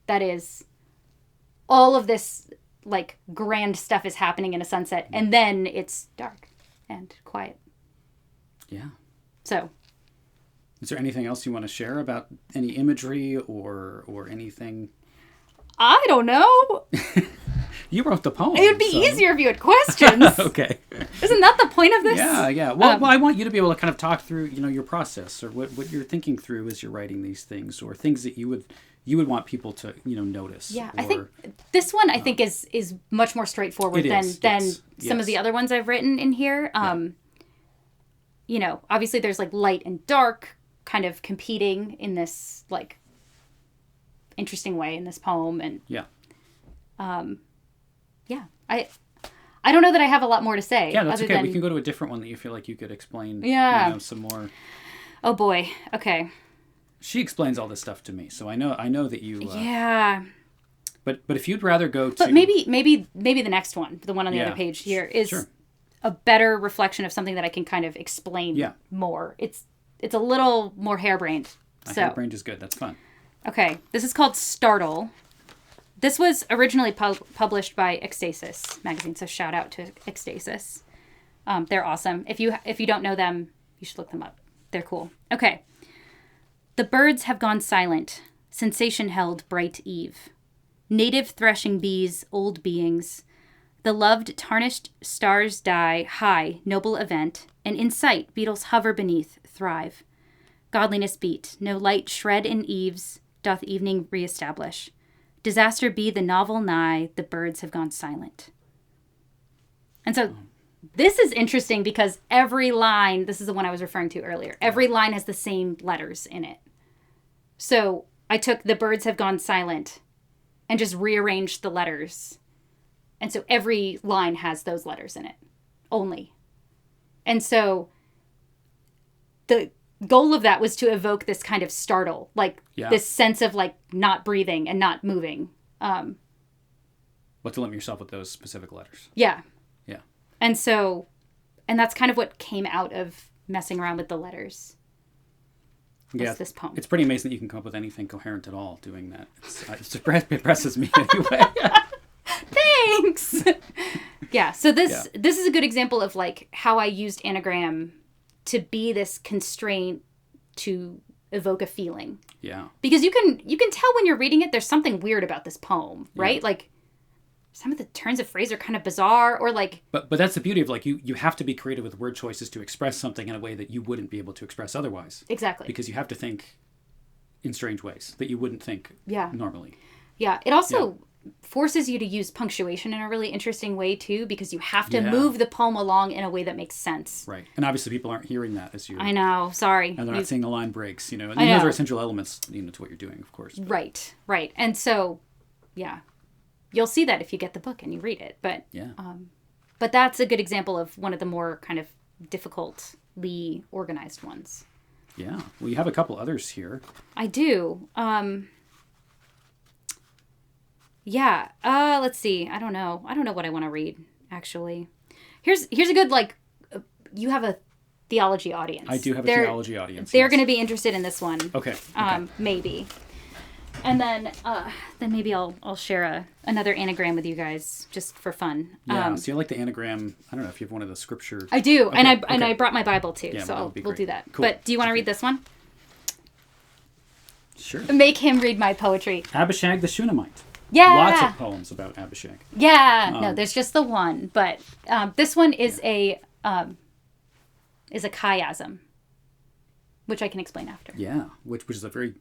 that is all of this like grand stuff is happening in a sunset, and then it's dark and quiet. Yeah. So, is there anything else you want to share about any imagery or anything? I don't know. You wrote the poem. It would be easier if you had questions. Okay. Isn't that the point of this? Yeah. Well, I want you to be able to kind of talk through, your process, or what you're thinking through as you're writing these things, or things that you would want people to, notice. Yeah, or, I think this one is much more straightforward than some of the other ones I've written in here. Obviously there's like light and dark kind of competing in this like interesting way in this poem, and I don't know that I have a lot more to say. Yeah, that's okay. We can go to a different one that you feel like you could explain. Some more. Oh boy. Okay. She explains all this stuff to me, so I know that you. Yeah. But if you'd rather go to. But maybe the next one, the one on the other page here, is a better reflection of something that I can kind of explain more. It's a little more harebrained. Harebrained is good. That's fun. Okay, this is called Startle. This was originally published by Ecstasis magazine, so shout out to Ecstasis. They're awesome. If you don't know them, you should look them up. They're cool. Okay. The birds have gone silent. Sensation held bright eve. Native threshing bees, old beings. The loved tarnished stars die, high, noble event. And in sight, beetles hover beneath, thrive. Godliness beat, no light shred in eaves, doth evening reestablish. Disaster be the novel nigh, the birds have gone silent. And so this is interesting because every line, this is the one I was referring to earlier, every line has the same letters in it. So I took the birds have gone silent and just rearranged the letters. And so every line has those letters in it only. And so the goal of that was to evoke this kind of startle, like this sense of like not breathing and not moving. But to limit yourself with those specific letters. Yeah. Yeah. And that's kind of what came out of messing around with the letters. Yeah, this poem. It's pretty amazing that you can come up with anything coherent at all doing that. It impresses me anyway. Thanks. Yeah. So this is a good example of like how I used anagram to be this constraint to evoke a feeling. Yeah. Because you can tell when you're reading it, there's something weird about this poem, right? Yeah. Like some of the turns of phrase are kind of bizarre, or like. But that's the beauty of like you have to be creative with word choices to express something in a way that you wouldn't be able to express otherwise. Exactly. Because you have to think in strange ways that you wouldn't think normally. Yeah. It also forces you to use punctuation in a really interesting way too, because you have to move the poem along in a way that makes sense. Right. And obviously people aren't hearing that as you. I know. Sorry. And they're not seeing the line breaks, And those are essential elements, to what you're doing, of course. But. Right. And so, you'll see that if you get the book and you read it. But but that's a good example of one of the more kind of difficultly organized ones. Yeah. Well, you have a couple others here. I do. Let's see. I don't know what I want to read, actually. Here's a good, like, you have a theology audience. I do have a theology audience. They're going to be interested in this one. Okay. Maybe. And then maybe I'll share another anagram with you guys just for fun. Yeah. So you like the anagram? I don't know if you have one of the scripture. I do, okay. And I brought my Bible too, so we'll do that. Cool. But do you want to read this one? Sure. Make him read my poetry. Abishag the Shunammite. Yeah. Lots of poems about Abishag. Yeah. No, there's just the one, but this one is a chiasm, which I can explain after. Yeah, which is a very.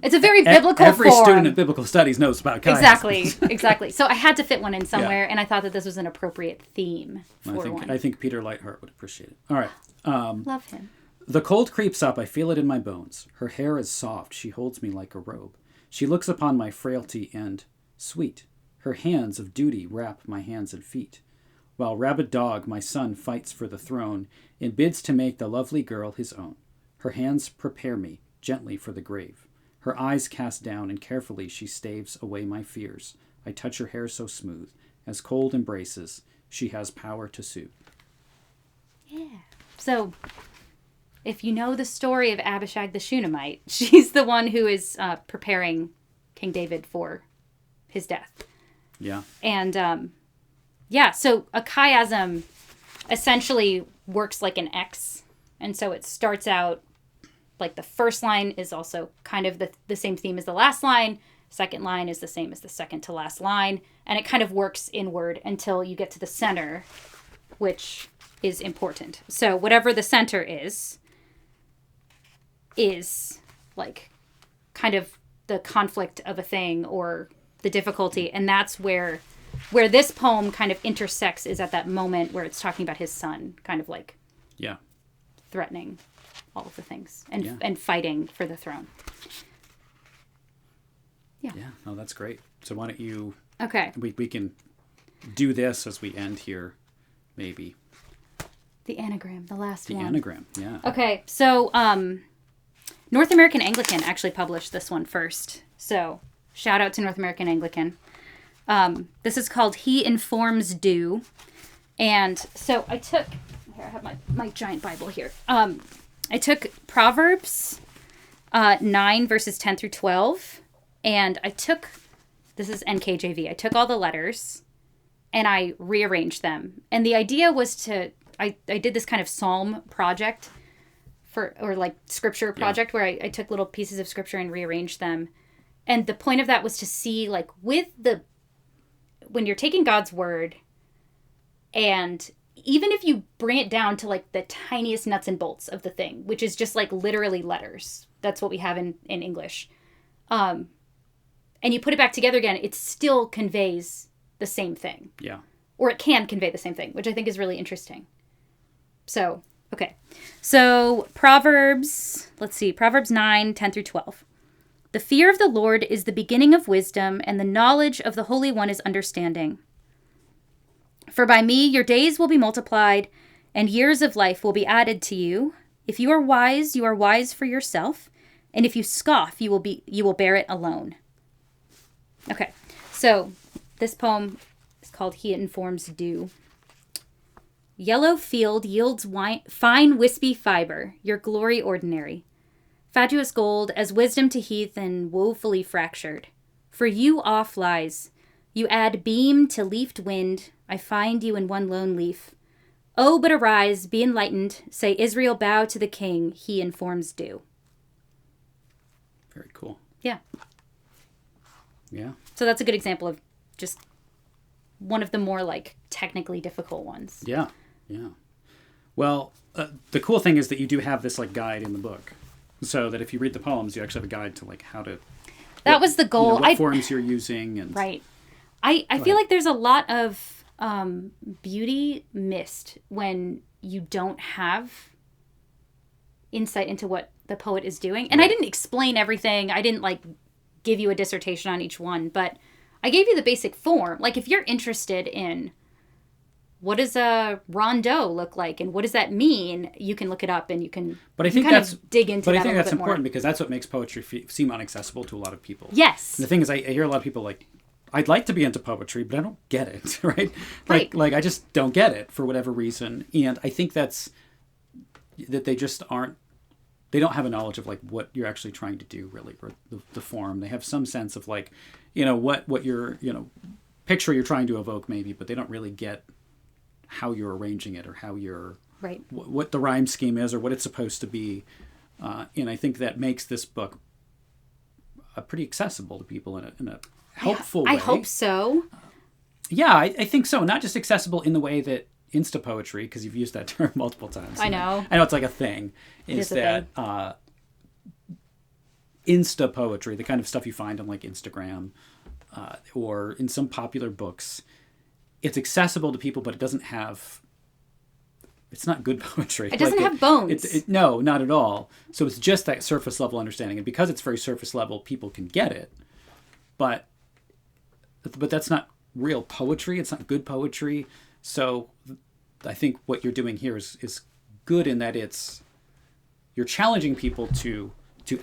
It's a very biblical Every form. student of biblical studies knows about chiasms. Exactly. So I had to fit one in somewhere, and I thought that this was an appropriate theme for one. I think Peter Lightheart would appreciate it. All right. Love him. The cold creeps up, I feel it in my bones. Her hair is soft, she holds me like a robe. She looks upon my frailty and, sweet, her hands of duty wrap my hands and feet. While rabid dog, my son, fights for the throne, and bids to make the lovely girl his own. Her hands prepare me, gently for the grave. Her eyes cast down, and carefully she staves away my fears. I touch her hair so smooth, has cold embraces. She has power to suit. Yeah. So, if you know the story of Abishag the Shunammite, she's the one who is preparing King David for his death. Yeah. And, so a chiasm essentially works like an X. And so it starts out like the first line is also kind of the same theme as the last line. Second line is the same as the second to last line. And it kind of works inward until you get to the center, which is important. So whatever the center is like kind of the conflict of a thing or the difficulty. And that's where this poem kind of intersects, is at that moment where it's talking about his son, kind of like threatening all of the things and fighting for the throne. Yeah. No, that's great. So why don't you... Okay. We can do this as we end here, maybe. The anagram, the last one. The anagram, yeah. Okay, so North American Anglican actually published this one first. So shout out to North American Anglican. This is called He Informs Do. And so I took... Here, I have my giant Bible here. I took Proverbs 9, verses 10 through 12. And I took... This is NKJV. I took all the letters and I rearranged them. And the idea was to... I did this kind of psalm project or like scripture project where I took little pieces of scripture and rearranged them. And the point of that was to see, like, when you're taking God's word, and even if you bring it down to like the tiniest nuts and bolts of the thing, which is just like literally letters, that's what we have in English. And you put it back together again, it still conveys the same thing. Yeah. Or it can convey the same thing, which I think is really interesting. So, okay. So, Proverbs 9, 10 through 12. The fear of the Lord is the beginning of wisdom, and the knowledge of the Holy One is understanding. For by me your days will be multiplied, and years of life will be added to you. If you are wise for yourself, and if you scoff, you will bear it alone. Okay, so this poem is called He Informs Do. Yellow field yields fine wispy fiber, your glory ordinary. Fatuous gold, as wisdom to heathen, woefully fractured. For you off lies. You add beam to leafed wind, I find you in one lone leaf. Oh, but arise, be enlightened, say Israel bow to the king, he informs do. Very cool. Yeah. Yeah. So that's a good example of just one of the more like technically difficult ones. Yeah. Yeah. Well, the cool thing is that you do have this like guide in the book, so that if you read the poems, you actually have a guide to like how to. That was the goal. What forms you're using and. Right. I feel like there's a lot of beauty missed when you don't have insight into what the poet is doing. And I didn't explain everything. I didn't like give you a dissertation on each one, but I gave you the basic form. Like if you're interested in what does a rondeau look like and what does that mean, you can look it up and you can dig into that. But I think that's important because that's what makes poetry seem inaccessible to a lot of people. Yes. And the thing is, I hear a lot of people like, I'd like to be into poetry, but I don't get it, right? Like I just don't get it for whatever reason. And I think that they just they don't have a knowledge of like what you're actually trying to do really, or the form. They have some sense of like, what your, picture you're trying to evoke maybe, but they don't really get how you're arranging it or how you're, what the rhyme scheme is or what it's supposed to be. And I think that makes this book pretty accessible to people in a helpful way. I hope so. Yeah, I think so. Not just accessible in the way that Insta poetry, because you've used that term multiple times. I know it's like a thing. Is that Insta poetry, the kind of stuff you find on like Instagram or in some popular books, it's accessible to people, but it doesn't have. It's not good poetry. It doesn't have bones. No, not at all. So it's just that surface level understanding, and because it's very surface level, people can get it. But that's not real poetry. It's not good poetry. So I think what you're doing here is good in that you're challenging people to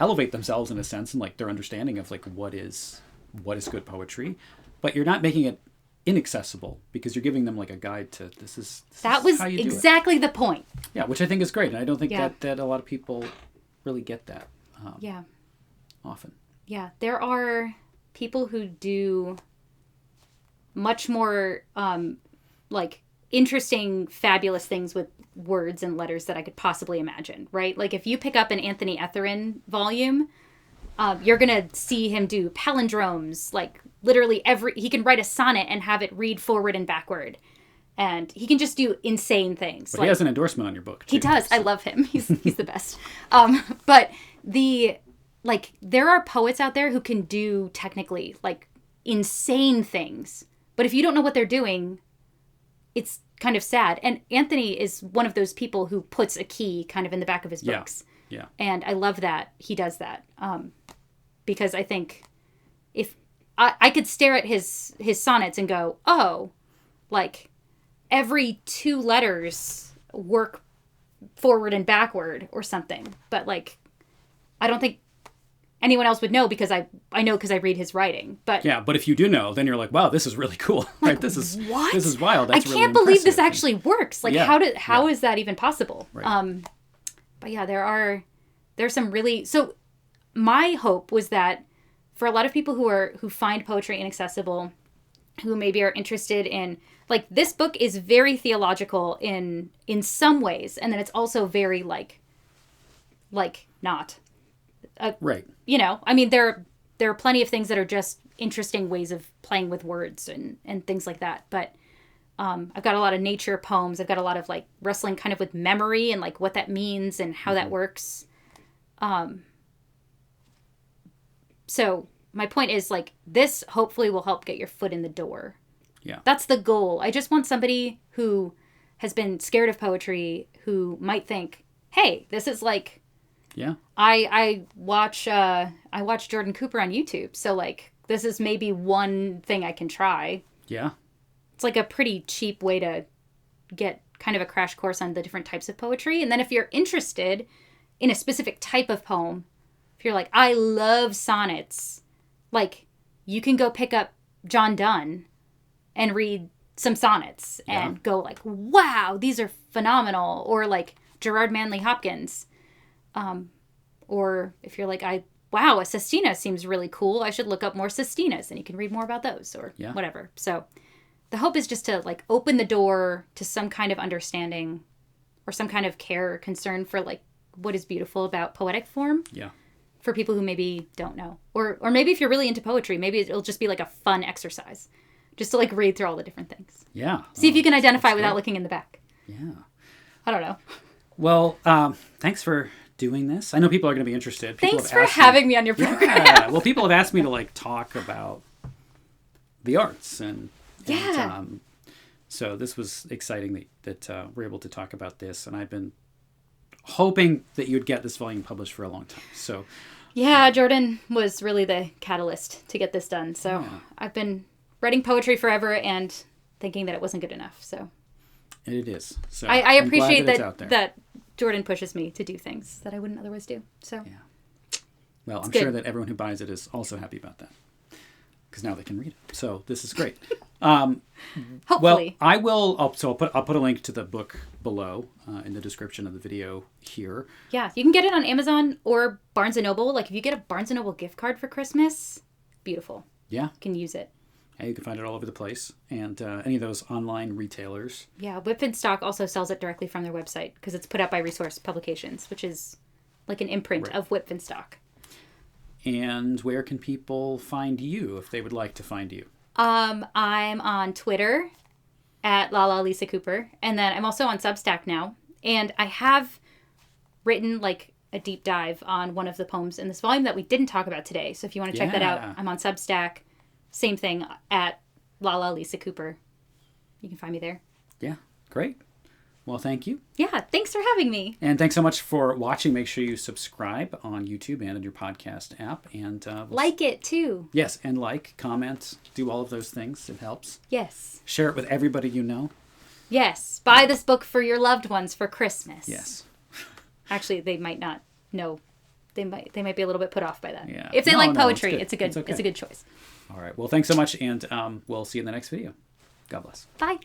elevate themselves in a sense and like their understanding of like what is good poetry, but you're not making it inaccessible because you're giving them like a guide to this is That was how you do exactly the point. Yeah, which I think is great. And I don't think Yeah. that a lot of people really get that Yeah. often. Yeah. There are people who do much more like interesting, fabulous things with words and letters that I could possibly imagine, right? Like if you pick up an Anthony Etherin volume, you're going to see him do palindromes, like literally he can write a sonnet and have it read forward and backward. And he can just do insane things. But he has an endorsement on your book, too. He does. So. I love him. He's the best. But there are poets out there who can do technically like insane things. But if you don't know what they're doing, it's kind of sad. And Anthony is one of those people who puts a key kind of in the back of his books. Yeah. And I love that he does that. Because I think if I could stare at his sonnets and go, oh, like every 2 letters work forward and backward or something. But like, I don't think anyone else would know because I know because I read his writing. But yeah, but if you do know, then you're like, wow, this is really cool. Right? This is what? This is wild. That's I really can't believe this impressive. actually works. Like how is that even possible? Right. But yeah, there's some really so my hope was that for a lot of people who find poetry inaccessible, who maybe are interested in like this book is very theological in some ways, and then it's also very like not. Right. You know, I mean, there are plenty of things that are just interesting ways of playing with words and things like that. But I've got a lot of nature poems. I've got a lot of like wrestling kind of with memory and like what that means and how that works. So my point is like this hopefully will help get your foot in the door. Yeah. That's the goal. I just want somebody who has been scared of poetry who might think, hey, this is like, yeah. I watch Jordan Cooper on YouTube. So like this is maybe one thing I can try. Yeah. It's like a pretty cheap way to get kind of a crash course on the different types of poetry. And then if you're interested in a specific type of poem, if you're like, I love sonnets, like you can go pick up John Donne and read some sonnets and go like, wow, these are phenomenal. Or like Gerard Manley Hopkins. Or if you're like, wow, a sestina seems really cool. I should look up more sestinas and you can read more about those or whatever. So the hope is just to like open the door to some kind of understanding or some kind of care or concern for like what is beautiful about poetic form. Yeah. For people who maybe don't know. Or maybe if you're really into poetry, maybe it'll just be like a fun exercise. Just to like read through all the different things. Yeah. See if you can identify without looking in the back. Yeah. I don't know. Well, thanks for doing this. I know people are going to be interested. People Thanks for having me on your program. Yeah. Well, people have asked me to like talk about the arts and so this was exciting that we're able to talk about this, and I've been hoping that you'd get this volume published for a long time. So yeah, Jordan was really the catalyst to get this done. So I've been writing poetry forever and thinking that it wasn't good enough. So and it is. So I appreciate that Jordan pushes me to do things that I wouldn't otherwise do. So yeah. Well, I'm good. sure that everyone who buys it is also happy about that because now they can read it. So this is great. Well, hopefully. I'll put a link to the book below in the description of the video here. Yeah, you can get it on Amazon or Barnes & Noble. Like if you get a Barnes & Noble gift card for Christmas, beautiful. Yeah. You can use it. Yeah, you can find it all over the place. And any of those online retailers. Yeah, Whitman Stock also sells it directly from their website because it's put out by Resource Publications, which is like an imprint of Whitman Stock. And where can people find you if they would like to find you? I'm on Twitter at Lala Lisa Cooper. And then I'm also on Substack now. And I have written like a deep dive on one of the poems in this volume that we didn't talk about today. So if you want to check that out, I'm on Substack. Same thing at Lala Lisa Cooper. You can find me there. Yeah, great. Well, thank you. Yeah, thanks for having me. And thanks so much for watching. Make sure you subscribe on YouTube and in your podcast app. And like it, too. Yes, and comment, do all of those things. It helps. Yes. Share it with everybody you know. Yes. Buy this book for your loved ones for Christmas. Yes. Actually, they might not know. They might be a little bit put off by that. Yeah. If they like poetry, it's it's a good choice. All right. Well, thanks so much, and we'll see you in the next video. God bless. Bye.